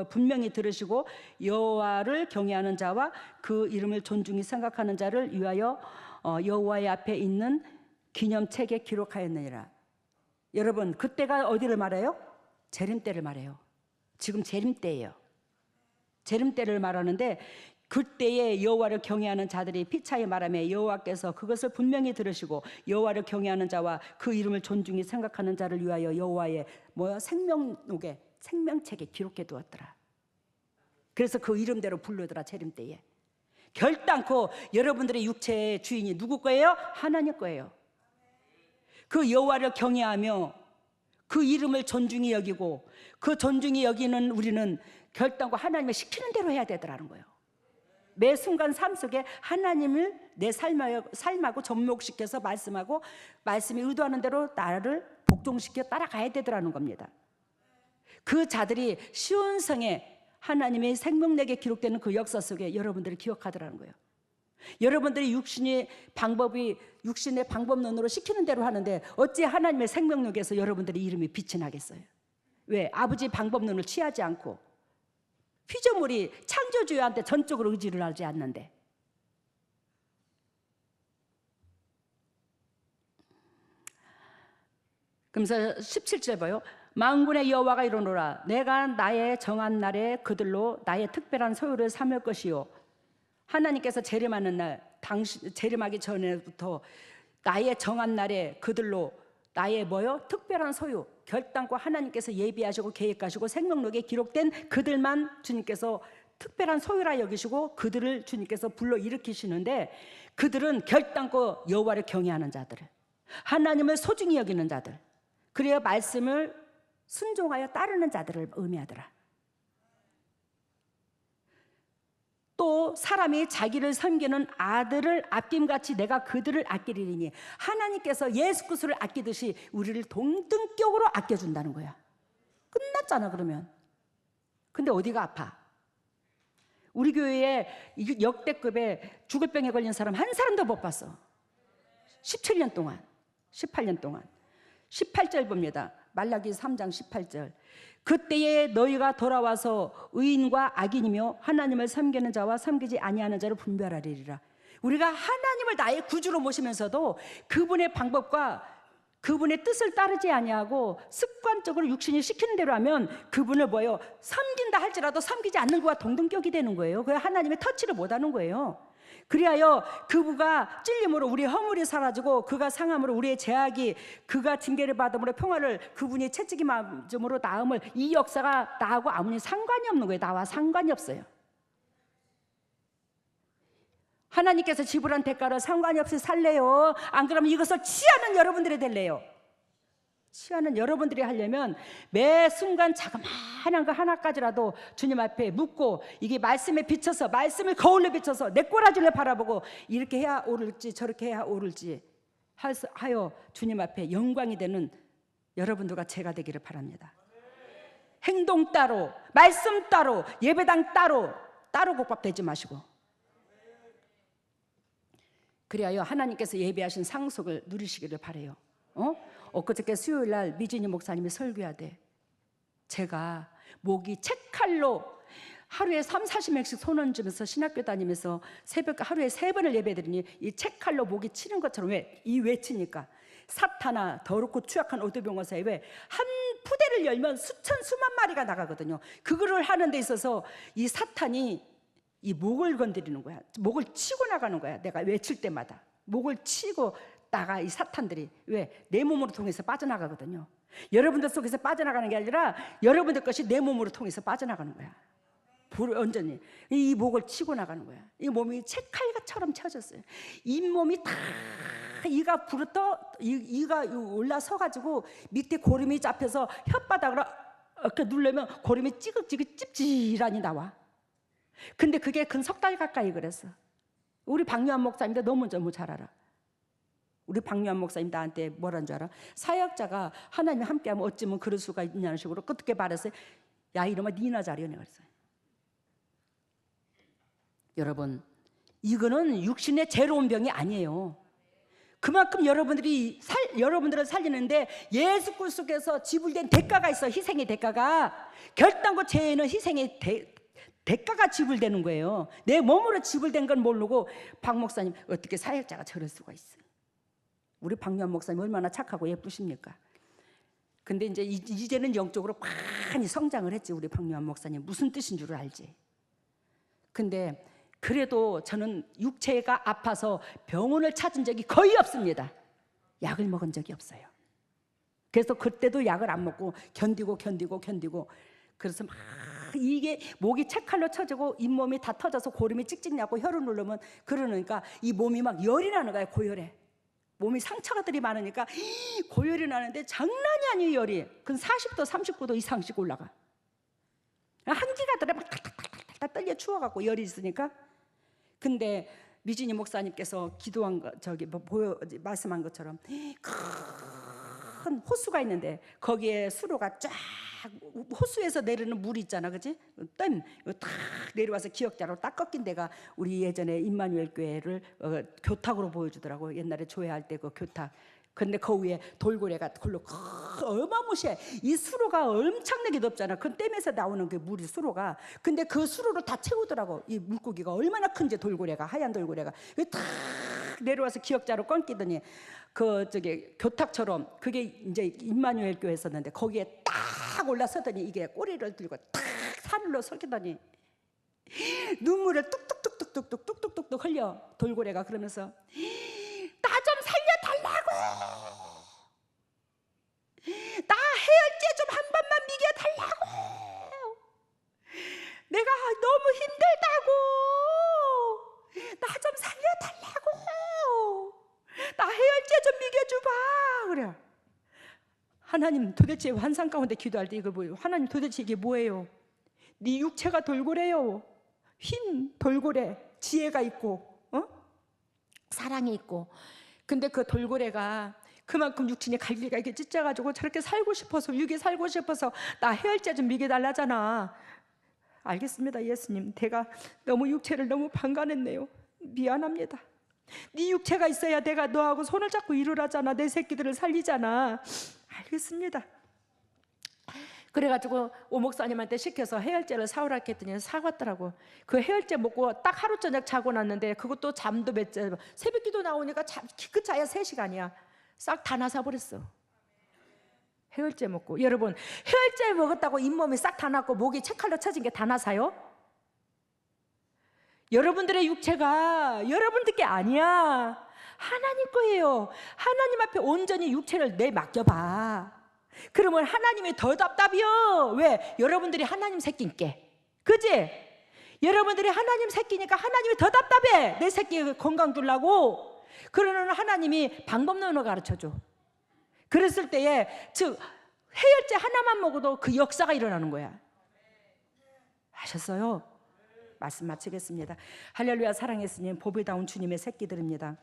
분명히 들으시고 여호와를 경외하는 자와 그 이름을 존중히 생각하는 자를 위하여 여호와의 앞에 있는 기념책에 기록하였느니라. 여러분, 그때가 어디를 말해요? 재림때를 말해요. 지금 재림때예요. 재림때를 말하는데 그때에 여호와를 경외하는 자들이 피차의 바람에 여호와께서 그것을 분명히 들으시고 여호와를 경외하는 자와 그 이름을 존중히 생각하는 자를 위하여 여호와의 생명록에, 생명책에 기록해 두었더라. 그래서 그 이름대로 부르더라. 재림때에. 결단코 여러분들의 육체의 주인이 누구 거예요? 하나님 거예요. 그 여호와를 경외하며 그 이름을 존중히 여기고 그 존중히 여기는 우리는 결단코 하나님을 시키는 대로 해야 되더라는 거예요. 매 순간 삶 속에 하나님을 내 삶하고 접목시켜서 말씀하고 말씀이 의도하는 대로 나를 복종시켜 따라가야 되더라는 겁니다. 그 자들이 시온성에 하나님의 생명력에 기록되는 그 역사 속에 여러분들이 기억하더라는 거예요. 여러분들이 육신의 방법론으로 시키는 대로 하는데 어찌 하나님의 생명력에서 여러분들의 이름이 빛이 나겠어요? 왜? 아버지 방법론을 취하지 않고 피조물이 창조주한테 전적으로 의지를 하지 않는데. 그러면서 17절 봐요. 만군의 여호와가 이르노라. 내가 나의 정한 날에 그들로 나의 특별한 소유를 삼을 것이요. 하나님께서 재림하는 날, 재림하기 전에부터 나의 정한 날에 그들로 나의 특별한 소유, 결단과 하나님께서 예비하시고 계획하시고 생명록에 기록된 그들만 주님께서 특별한 소유라 여기시고 그들을 주님께서 불러 일으키시는데, 그들은 결단코 여호와를 경외하는 자들, 하나님을 소중히 여기는 자들, 그래야 말씀을 순종하여 따르는 자들을 의미하더라. 또 사람이 자기를 섬기는 아들을 아낌같이 내가 그들을 아끼리니, 하나님께서 예수 그리스도를 아끼듯이 우리를 동등격으로 아껴준다는 거야. 끝났잖아 그러면. 근데 어디가 아파? 우리 교회에 역대급에 죽을 병에 걸린 사람 한 사람도 못 봤어. 17년 동안, 18년 동안. 18절 봅니다. 말라기 3장 18절. 그때에 너희가 돌아와서 의인과 악인이며 하나님을 섬기는 자와 섬기지 아니하는 자를 분별하리라. 우리가 하나님을 나의 구주로 모시면서도 그분의 방법과 그분의 뜻을 따르지 아니하고 습관적으로 육신이 시키는 대로 하면 그분을 뭐예요? 섬긴다 할지라도 섬기지 않는 것과 동등격이 되는 거예요. 그 하나님의 터치를 못하는 거예요. 그리하여 그가 찔림으로 우리의 허물이 사라지고 그가 상함으로 우리의 죄악이, 그가 징계를 받음으로 평화를, 그분이 채찍이 맞음으로 나음을, 이 역사가 나하고 아무리 상관이 없는 거예요. 나와 상관이 없어요. 하나님께서 지불한 대가를 상관이 없이 살래요? 안 그러면 이것을 취하는 여러분들이 될래요? 취하는 여러분들이 하려면 매 순간 자그마한 거 하나까지라도 주님 앞에 묻고, 이게 말씀에 비춰서, 말씀을 거울로 비춰서 내 꼬라지를 바라보고 이렇게 해야 오를지 저렇게 해야 오를지 하여 주님 앞에 영광이 되는 여러분들과 제가 되기를 바랍니다. 행동 따로, 말씀 따로, 예배당 따로 국밥 되지 마시고, 그리하여 하나님께서 예비하신 상속을 누리시기를 바라요. 엊그저께 수요일날 미진이 목사님이 설교하되, 제가 목이 책칼로 하루에 30-40명씩 손을 주면서 신학교 다니면서 새벽 하루에 3번을 예배드리니 이 책칼로 목이 치는 것처럼, 왜? 이 외치니까 사탄아 더럽고 추악한 어두병원사에 왜 한 푸대를 열면 수만 마리가 나가거든요. 그거를 하는 데 있어서 이 사탄이 이 목을 건드리는 거야. 목을 치고 나가는 거야. 내가 외칠 때마다 목을 치고 나가. 이 사탄들이 왜? 내 몸으로 통해서 빠져나가거든요. 여러분들 속에서 빠져나가는 게 아니라 여러분들 것이 내 몸으로 통해서 빠져나가는 거야. 완전히 이 목을 치고 나가는 거야. 이 몸이 채칼처럼 쳐졌어요. 잇몸이 다 이가 부르떠 이가 올라서 가지고 밑에 고름이 잡혀서 혓바닥으로 이렇게 누르면 고름이 찌글찌글 찝찝하니 나와. 근데 그게 근 석 달 가까이 그랬어. 우리 박유한 목사님도 너무 잘 알아. 우리 박유한 목사님 나한테 뭐라는 줄 알아? 사역자가 하나님 함께하면 어쩌면 그럴 수가 있냐는 식으로 어떻게 말했어요? 야 이놈아 니나 잘해. 내가 그랬어요. 여러분, 이거는 육신의 죄로운 병이 아니에요. 그만큼 여러분들을 살리는데 예수 그리스도께서 지불된 대가가 있어. 희생의 대가가. 결단코 죄에는 희생의 대가가 지불되는 거예요. 내 몸으로 지불된 건 모르고 박 목사님 어떻게 사역자가 저럴 수가 있어요. 우리 박유한 목사님 얼마나 착하고 예쁘십니까? 근데 이제는 영적으로 많이 성장을 했지. 우리 박유한 목사님 무슨 뜻인 줄 알지. 근데 그래도 저는 육체가 아파서 병원을 찾은 적이 거의 없습니다. 약을 먹은 적이 없어요. 그래서 그때도 약을 안 먹고 견디고 그래서 막 이게 목이 채칼로 쳐지고 잇몸이 다 터져서 고름이 찍찍 나고 혀를 누르면 그러니까 이 몸이 막 열이 나는 거야. 고열에 몸이 상처가들이 많으니까 고열이 나는데 장난이 아니에요. 열이 그 40도 39도 이상씩 올라가. 한기가 들어 막 탁탁탁탁 떨려 추워갖고 열이 있으니까. 근데 미진이 목사님께서 기도한 거 말씀한 것처럼 큰 호수가 있는데 거기에 수로가 쫙 호수에서 내리는 물이 있잖아, 그지? 땀 탁 내려와서 기역자로 딱 꺾인 데가 우리 예전에 임마누엘 교회를 교탁으로 보여주더라고. 옛날에 조회할 때 그 교탁. 근데 그 위에 돌고래가 그걸로 어마무시해. 이 수로가 엄청나게 높잖아. 그 댐에서 나오는 그 물이 수로가. 근데 그 수로를 다 채우더라고. 이 물고기가 얼마나 큰지 돌고래가 하얀 돌고래가 탁 내려와서 기역자로 꺾이더니 교탁처럼 그게 이제 임마누엘 교회에 있었는데 거기에 딱 올라서더니 이게 꼬리를 들고 탁 산으로 섞이더니 눈물을 뚝뚝뚝뚝뚝뚝뚝뚝뚝 흘려. 돌고래가 그러면서 나 좀 살려달라고, 나 해열제 좀 한 번만 미겨달라고, 내가 너무 힘들다고, 나 좀 살려달라고, 나 해열제 좀 미겨줘봐. 그래. 하나님 도대체 환상 가운데 기도할 때 이거 뭐예요? 하나님 도대체 이게 뭐예요? 네 육체가 돌고래요. 흰 돌고래, 지혜가 있고 사랑이 있고, 근데 그 돌고래가 그만큼 육신이 갈기가 이렇게 찢어가지고 저렇게 살고 싶어서, 육에 살고 싶어서 나 해열제 좀 먹여달라잖아. 알겠습니다, 예수님. 내가 너무 육체를 너무 방관했네요. 미안합니다. 네 육체가 있어야 내가 너하고 손을 잡고 일을 하잖아. 내 새끼들을 살리잖아. 알겠습니다. 그래가지고 오 목사님한테 시켜서 해열제를 사오라 했더니 사왔더라고. 그 해열제 먹고 딱 하루 저녁 자고 났는데, 그것도 잠도 몇째, 새벽기도 나오니까 그 자야 3시간이야 싹 다 나사버렸어. 해열제 먹고. 여러분, 해열제 먹었다고 잇몸이 싹 다 났고 목이 채칼로 쳐진 게 다 나사요? 여러분들의 육체가 여러분들 게 아니야. 하나님 거예요. 하나님 앞에 온전히 육체를 내 맡겨봐. 그러면 하나님이 더 답답이요. 왜? 여러분들이 하나님 새끼니까. 그지? 여러분들이 하나님 새끼니까 하나님이 더 답답해. 내 새끼 건강 주려고. 그러는 하나님이 방법론을 가르쳐줘. 그랬을 때에 즉 해열제 하나만 먹어도 그 역사가 일어나는 거야. 아셨어요? 말씀 마치겠습니다. 할렐루야. 사랑했으니 보배다운 주님의 새끼들입니다.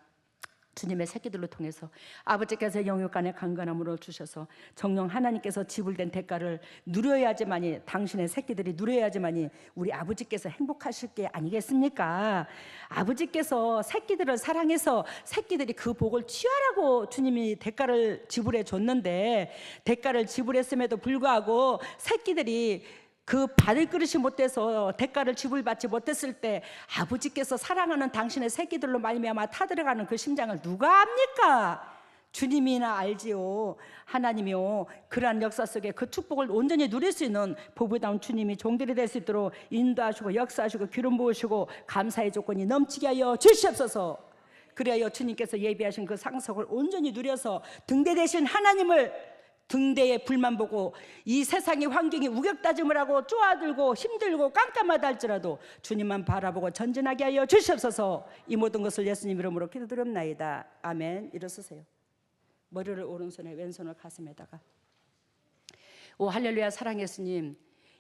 주님의 새끼들로 통해서 아버지께서 영육간의 강건함으로 주셔서 정령 하나님께서 지불된 대가를 누려야지만이, 당신의 새끼들이 누려야지만이 우리 아버지께서 행복하실 게 아니겠습니까? 아버지께서 새끼들을 사랑해서 새끼들이 그 복을 취하라고 주님이 대가를 지불해 줬는데, 대가를 지불했음에도 불구하고 새끼들이 그 받을 그릇이 못돼서 대가를 지불받지 못했을 때 아버지께서 사랑하는 당신의 새끼들로 말미암아 타들어가는 그 심장을 누가 압니까? 주님이나 알지요. 하나님이요. 그러한 역사 속에 그 축복을 온전히 누릴 수 있는 보배다운 주님이 종들이 될 수 있도록 인도하시고 역사하시고 기름 부으시고 감사의 조건이 넘치게 하여 주시옵소서. 그래야 주님께서 예비하신 그 상속을 온전히 누려서 등대 되신 하나님을 등대에 불만 보고 이 세상의 환경이 우격다짐을 하고 쪼아들고 힘들고 깜깜하다 할지라도 주님만 바라보고 전진하게 하여 주시옵소서. 이 모든 것을 예수님 이름으로 기도드립나이다. 아멘. 일어서세요. 머리를 오른손에 왼손을 가슴에다가. 오 할렐루야. 사랑 예수님,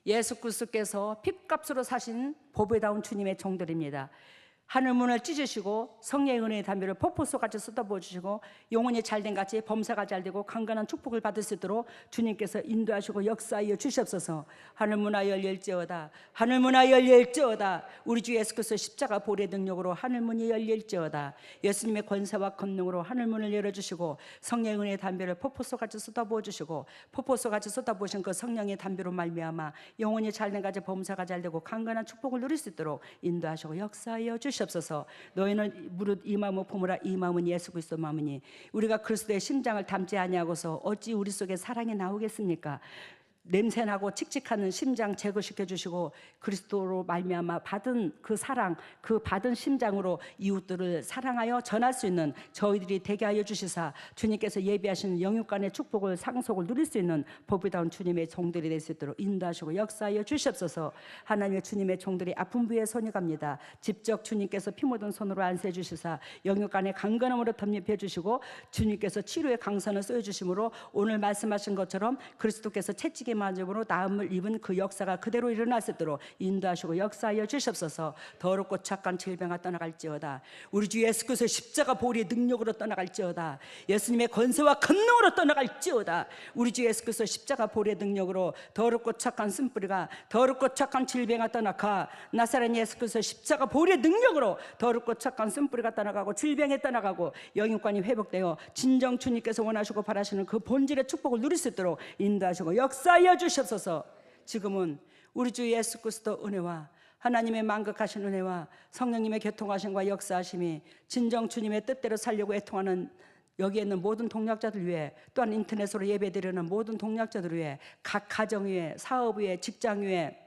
예수 그리스도께서 핏값으로 사신 보배다운 주님의 종들입니다. 하늘 문을 찢으시고 성령의 은혜의 담요를 폭포수같이 쏟아부어 주시고 영혼이 잘된 같이 범사가 잘되고 강건한 축복을 받을 수 있도록 주님께서 인도하시고 역사하여 주시옵소서. 하늘 문화 열릴지어다. 하늘 문화 열릴지어다. 우리 주 예수 그리스도 십자가 보혈의 능력으로 하늘 문이 열릴지어다. 예수님의 권세와 권능으로 하늘 문을 열어주시고 성령의 은혜의 담요를 폭포수같이 쏟아부어 주시고 폭포수같이 쏟아부으신 그 성령의 담요로 말미암아 영혼이 잘된 같이 범사가 잘되고 강건한 축복을 누릴 수 있도록 인도하시고 역사하여 주시옵소서. 너희는 무릇 이 마음을 품으라. 이 마음은 예수 그리스도 마음이니 우리가 그리스도의 심장을 담지 아니하고서 어찌 우리 속에 사랑이 나오겠습니까? 냄새나고 칙칙하는 심장 제거시켜 주시고 그리스도로 말미암아 받은 그 사랑, 그 받은 심장으로 이웃들을 사랑하여 전할 수 있는 저희들이 되게 하여 주시사 주님께서 예비하시는 영육간의 축복을 상속을 누릴 수 있는 보배다운 주님의 종들이 될 수 있도록 인도하시고 역사하여 주시옵소서. 하나님의 주님의 종들이 아픈 부위에 손이 갑니다. 직접 주님께서 피 묻은 손으로 안수해 주시사 영육간의 강건함으로 덤립해 주시고 주님께서 치료의 강선을 쏘여 주심으로 오늘 말씀하신 것처럼 그리스도께서 채찍에 맞음으로 나음을 입은 그 역사가 그대로 일어날 수 있도록 인도하시고 역사하여 주시옵소서. 더럽고 착한 질병아 떠나갈지어다. 우리 주 예수 그리스도의 십자가 보혈의 능력으로 떠나갈지어다. 예수님의 권세와 권능으로 떠나갈지어다. 우리 주 예수 그리스도의 십자가 보혈의 능력으로 더럽고 착한 쓴뿌리가 더럽고 착한 질병아 떠나가. 나사렛 예수 그리스도의 십자가 보혈의 능력으로 더럽고 착한 쓴뿌리가 떠나가고 질병에 떠나가고 영육관이 회복되어 진정 주님께서 원하시고 바라시는 그 본질의 축복을 누릴 수 있도록 인도하시고 역사하여 주시옵소서. 지금은 우리 주 예수 그리스도 은혜와 하나님의 만극하신 은혜와 성령님의 교통하심과 역사하심이 진정 주님의 뜻대로 살려고 애통하는 여기에 있는 모든 동역자들 위해, 또한 인터넷으로 예배드리는 모든 동역자들 위해, 각 가정 위에, 사업 위에, 직장 위에,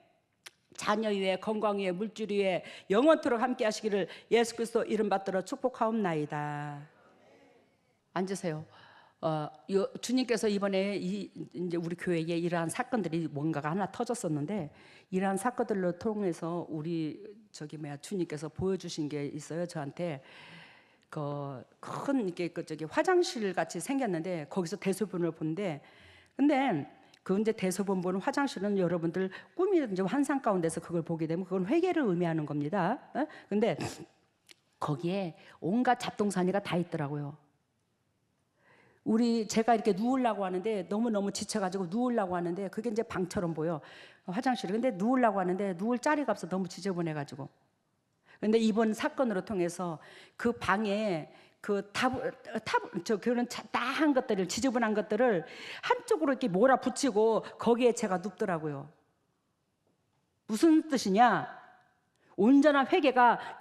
자녀 위에, 건강 위에, 물질 위에 영원토록 함께 하시기를 예수 그리스도 이름 받들어 축복하옵나이다. 앉으세요. 주님께서 이번에 이제 우리 교회에 이러한 사건들이 뭔가가 하나 터졌었는데, 이러한 사건들로 통해서 우리 주님께서 보여주신 게 있어요. 저한테 큰 이렇게 화장실 같이 생겼는데 거기서 대소변을 본데, 근데 그 이제 대소본 보는 화장실은 여러분들 꿈이 이제 환상 가운데서 그걸 보게 되면 그건 회개를 의미하는 겁니다. 근데 거기에 온갖 잡동사니가 다 있더라고요. 제가 이렇게 누우려고 하는데 너무너무 지쳐가지고 누우려고 하는데 그게 이제 방처럼 보여, 화장실이. 근데 누우려고 하는데 누울 자리가 없어, 너무 지저분해가지고. 근데 이번 사건으로 통해서 그 방에 그런 다한 것들을, 지저분한 것들을 한쪽으로 이렇게 몰아붙이고 거기에 제가 눕더라고요. 무슨 뜻이냐? 온전한 회개가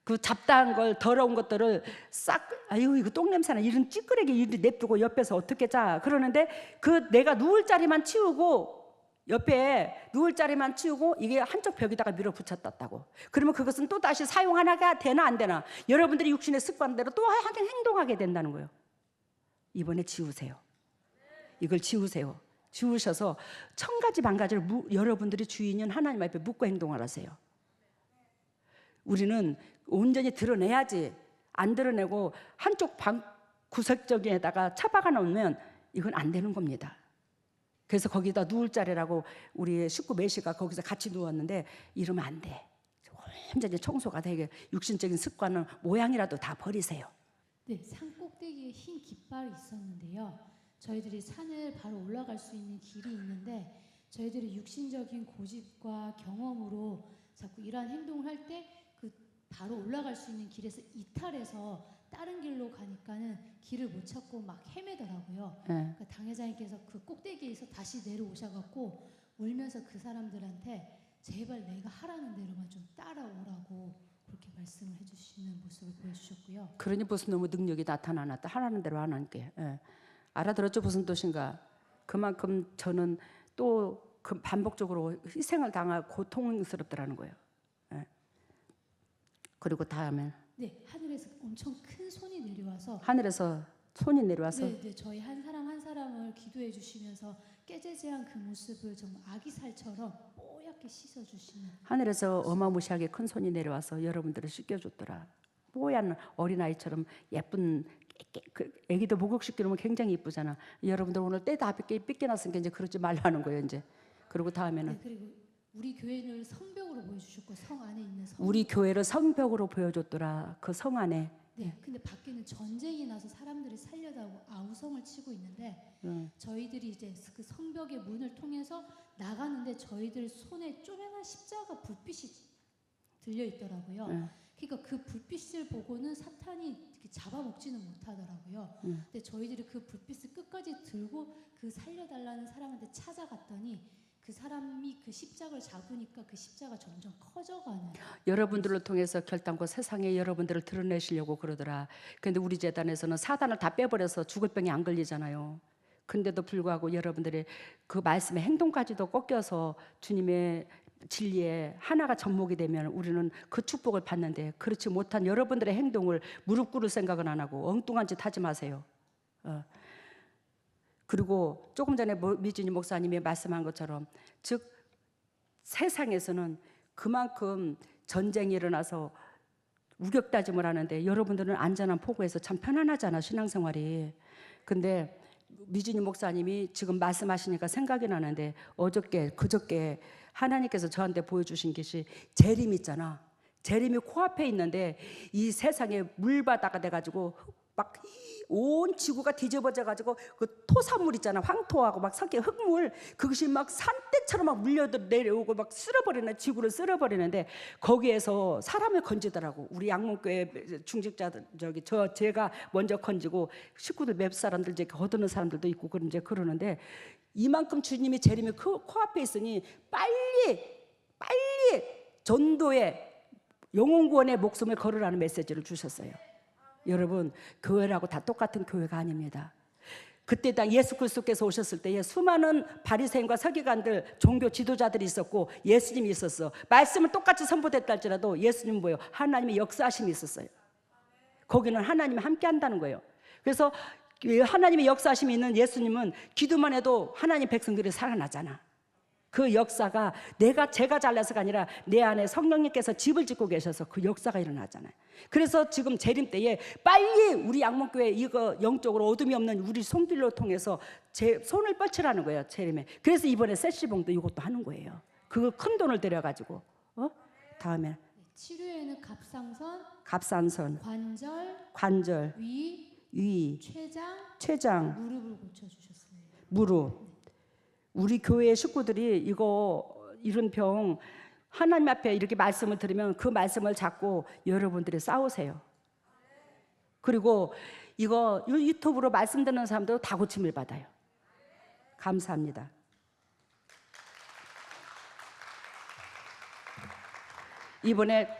그 잡다한 걸, 더러운 것들을 싹, 아유 이거 똥냄새나, 이런 찌끄레기 이리 냅두고 옆에서 어떻게 자. 그러는데 내가 누울 자리만 치우고, 옆에 누울 자리만 치우고 이게 한쪽 벽에다가 밀어붙였다고. 그러면 그것은 또 다시 사용하나가 되나 안 되나? 여러분들이 육신의 습관대로 또 행동하게 된다는 거예요. 이번에 지우세요. 이걸 지우세요. 지우셔서 1000가지 만가지를 여러분들이 주인인 하나님 앞에 묻고 행동하라세요. 우리는 온전히 드러내야지. 안 드러내고 한쪽 방 구석적에다가 처박아 놓으면 이건 안 되는 겁니다. 그래서 거기다 누울 자리라고 우리 식구 몇이가 거기서 같이 누웠는데 이러면 안 돼. 완전히 청소가 되게, 육신적인 습관은 모양이라도 다 버리세요. 네, 산 꼭대기에 흰 깃발이 있었는데요. 저희들이 산을 바로 올라갈 수 있는 길이 있는데 저희들이 육신적인 고집과 경험으로 자꾸 이러한 행동을 할 때 그 바로 올라갈 수 있는 길에서 이탈해서 다른 길로 가니까는 길을 못 찾고 막 헤매더라고요. 그러니까 당회장님께서 그 꼭대기에서 다시 내려오셔갖고 울면서 그 사람들한테 제발 내가 하라는 대로만 좀 따라오라고 그렇게 말씀을 해주시는 모습을 보여주셨고요. 그러니 무슨 너무 능력이 나타나놨다. 하라는 대로 하나님께. 알아들었죠? 무슨 뜻인가? 그만큼 저는 또 그 반복적으로 희생을 당하고 고통스럽더라는 거예요. 그리고 다음에 네, 하늘에서 엄청 큰 손이 내려와서 네, 저희 한 사람 한 사람을 기도해 주시면서 깨재재한 그 모습을 정말 아기살처럼 뽀얗게 씻어 주시는, 하늘에서 어마무시하게 큰 손이 내려와서 여러분들을 씻겨줬더라. 뽀얀 어린아이처럼 예쁜, 애기도 목욕시키면 굉장히 이쁘잖아. 여러분들 오늘 때 다 삐껴놨으니까 이제 그러지 말라는 거예요. 이제 그리고 다음에는 네, 그리고 우리 교회를 성벽으로 보여주셨고 성 안에 있는 우리 교회를 성벽으로 보여줬더라. 그 성 안에. 네, 근데 밖에는 전쟁이 나서 사람들이 살려다고 아우성을 치고 있는데 저희들이 이제 그 성벽의 문을 통해서 나가는데 저희들 손에 쪼매난 십자가 불빛이 들려 있더라고요. 그러니까 그 불빛을 보고는 사탄이 이렇게 잡아먹지는 못하더라고요. 근데 저희들이 그 불빛을 끝까지 들고 그 살려달라는 사람한테 찾아갔더니 그 사람이 그 십자가를 잡으니까 그 십자가 점점 커져가는. 여러분들을 통해서 결단코 세상에 여러분들을 드러내시려고 그러더라. 근데 우리 재단에서는 사단을 다 빼버려서 죽을 병이 안 걸리잖아요. 근데도 불구하고 여러분들의 그 말씀의 행동까지도 꺾여서 주님의 진리에 하나가 접목이 되면 우리는 그 축복을 받는데, 그렇지 못한 여러분들의 행동을 무릎 꿇을 생각은 안 하고 엉뚱한 짓 하지 마세요. 그리고 조금 전에 미진이 목사님이 말씀한 것처럼, 즉 세상에서는 그만큼 전쟁이 일어나서 우격다짐을 하는데 여러분들은 안전한 포구에서 참 편안하잖아, 신앙생활이. 근데 미진이 목사님이 지금 말씀하시니까 생각이 나는데, 그저께 하나님께서 저한테 보여주신 것이 재림 있잖아. 재림이 코앞에 있는데 이 세상에 물바다가 돼가지고 막 온 지구가 뒤집어져가지고 그 토산물 있잖아, 황토하고 막 섞여 흙물, 그것이 막 산대처럼 막 물려도 내려오고 막 쓸어버리는, 지구를 쓸어버리는데 거기에서 사람을 건지더라고. 우리 양문교회 중직자들, 제가 먼저 건지고 식구들 몇 사람들 이제 거두는 사람들도 있고 그러는데, 이만큼 주님이 재림이 코앞에 있으니 빨리 전도에 영혼구원의 목숨을 걸으라는 메시지를 주셨어요. 여러분, 교회라고 다 똑같은 교회가 아닙니다. 그때 당 예수 그리스도께서 오셨을 때에 수많은 바리새인과 서기관들, 종교 지도자들이 있었고 예수님이 있었어. 말씀을 똑같이 선포됐다 할지라도 예수님은 뭐예요? 하나님의 역사하심이 있었어요. 거기는 하나님이 함께 한다는 거예요. 그래서 하나님의 역사하심이 있는 예수님은 기도만 해도 하나님 백성들이 살아나잖아. 그 역사가 제가 잘나서가 아니라 내 안에 성령님께서 집을 짓고 계셔서 그 역사가 일어나잖아요. 그래서 지금 재림 때에 빨리 우리 양목교회 이거 영적으로 어둠이 없는 우리 손길로 통해서 제 손을 뻗치라는 거예요, 재림에. 그래서 이번에 세시봉도 이것도 하는 거예요. 그 큰 돈을 들여가지고. 다음에 치료에는 갑상선, 갑상선, 관절, 위, 췌장, 무릎을 고쳐주셨습니다. 무릎. 우리 교회 식구들이 이런 병 하나님 앞에 이렇게 말씀을 들으면 그 말씀을 잡고 여러분들이 싸우세요. 그리고 이거 유튜브로 말씀 듣는 사람도 다 고침을 받아요. 감사합니다. 이번에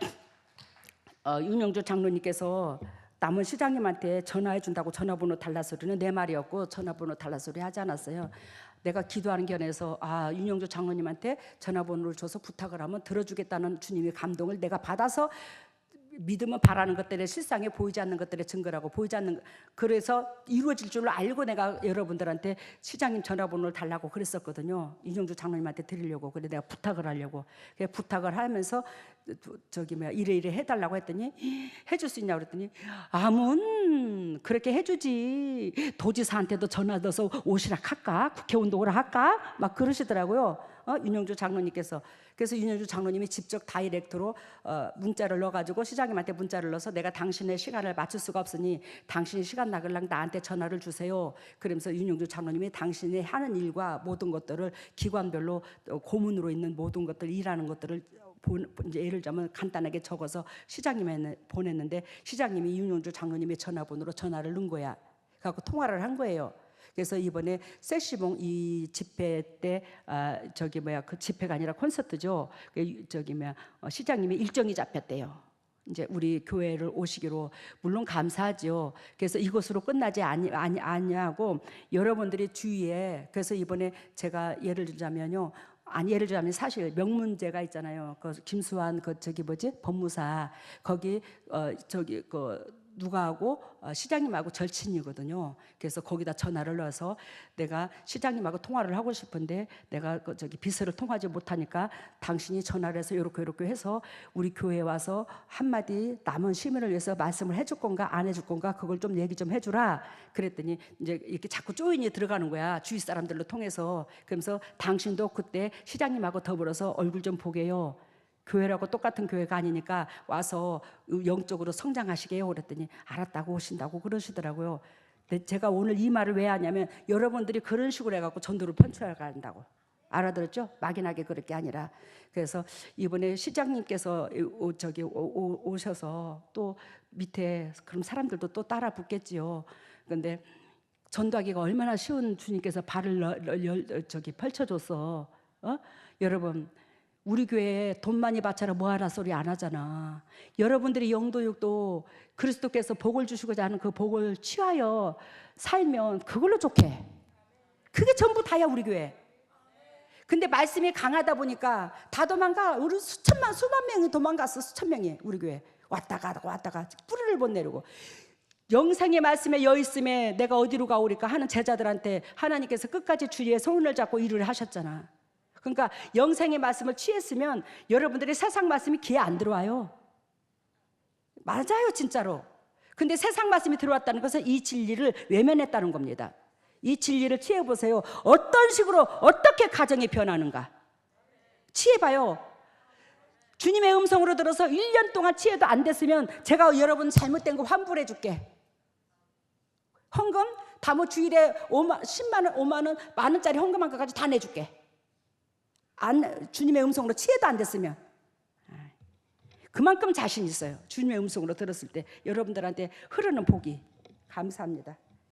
윤영주 장로님께서 남은 시장님한테 전화해 준다고 전화번호 달라 소리는 내 말이었고 전화번호 달라 소리 하지 않았어요. 내가 기도하는 견해에서 윤영주 장로님한테 전화번호를 줘서 부탁을 하면 들어주겠다는 주님의 감동을 내가 받아서 믿으면 바라는 것들의 실상에 보이지 않는 것들의 증거라고 보이지 않는 그래서 이루어질 줄 알고 내가 여러분들한테 시장님 전화번호를 달라고 그랬었거든요. 윤영주 장로님한테 드리려고. 그래 내가 부탁을 하려고. 그래 부탁을 하면서 이래 해달라고 했더니 해줄 수 있냐고 그랬더니 그렇게 해주지. 도지사한테도 전화 넣어서 오시라 할까? 국회의원도 오라 할까? 막 그러시더라고요. 윤영주 장로님께서. 그래서 윤영주 장로님이 직접 다이렉트로 문자를 넣어가지고 시장님한테 문자를 넣어서 내가 당신의 시간을 맞출 수가 없으니 당신이 시간 나글랑 나한테 전화를 주세요. 그러면서 윤영주 장로님이 당신이 하는 일과 모든 것들을 기관별로 고문으로 있는 모든 것들 일하는 것들을 이제 예를 들자면 간단하게 적어서 시장님한테 보냈는데 시장님이 윤영주 장로님의 전화번호로 전화를 넣은 거야. 그래서 통화를 한 거예요. 그래서 이번에 세시봉 이 집회 때 그 집회가 아니라 콘서트죠. 시장님이 일정이 잡혔대요. 이제 우리 교회를 오시기로 물론 감사하죠. 그래서 이것으로 끝나지 아니하고 여러분들이 주위에 그래서 이번에 제가 예를 들자면 사실 명문제가 있잖아요. 그 김수환 법무사 거기 누가하고 시장님하고 절친이거든요. 그래서 거기다 전화를 넣어서 내가 시장님하고 통화를 하고 싶은데 내가 비서를 통하지 못하니까 당신이 전화를 해서 이렇게 해서 우리 교회에 와서 한마디 남은 시민을 위해서 말씀을 해줄 건가 안 해줄 건가 그걸 좀 얘기 좀 해주라. 그랬더니 이제 이렇게 자꾸 조인이 들어가는 거야. 주위 사람들로 통해서. 그러면서 당신도 그때 시장님하고 더불어서 얼굴 좀 보게요. 교회라고 똑같은 교회가 아니니까 와서 영적으로 성장하시게요. 그랬더니 알았다고 오신다고 그러시더라고요. 근데 제가 오늘 이 말을 왜 하냐면 여러분들이 그런 식으로 해갖고 전도를 편출해간다고. 알아들었죠? 막연하게 그럴 게 아니라. 그래서 이번에 시장님께서 오셔서 또 밑에 그럼 사람들도 또 따라 붙겠지요. 근데 전도하기가 얼마나 쉬운 주님께서 발을 펼쳐줘서 여러분 우리 교회에 돈 많이 바쳐라 뭐하라 소리 안 하잖아. 여러분들이 영도육도 그리스도께서 복을 주시고자 하는 그 복을 취하여 살면 그걸로 좋게. 그게 전부 다야 우리 교회. 근데 말씀이 강하다 보니까 다 도망가. 우리 수만 명이 도망갔어. 수천 명이 우리 교회 왔다가 뿌리를 못 내리고. 영생의 말씀에 여 있음에 내가 어디로 가오리까 하는 제자들한테 하나님께서 끝까지 주의 손을 잡고 일을 하셨잖아. 그러니까 영생의 말씀을 취했으면 여러분들이 세상 말씀이 귀에 안 들어와요. 맞아요, 진짜로. 근데 세상 말씀이 들어왔다는 것은 이 진리를 외면했다는 겁니다. 이 진리를 취해보세요. 어떤 식으로 어떻게 가정이 변하는가 취해봐요. 주님의 음성으로 들어서 1년 동안 취해도 안 됐으면 제가 여러분 잘못된 거 환불해 줄게. 헌금 다 뭐 주일에 10만 원, 5만 원, 만 원짜리 헌금한 것까지 다 내줄게. 주님의 음성으로 취해도 안 됐으면 그만큼 자신 있어요. 주님의 음성으로 들었을 때 여러분들한테 흐르는 복이. 감사합니다.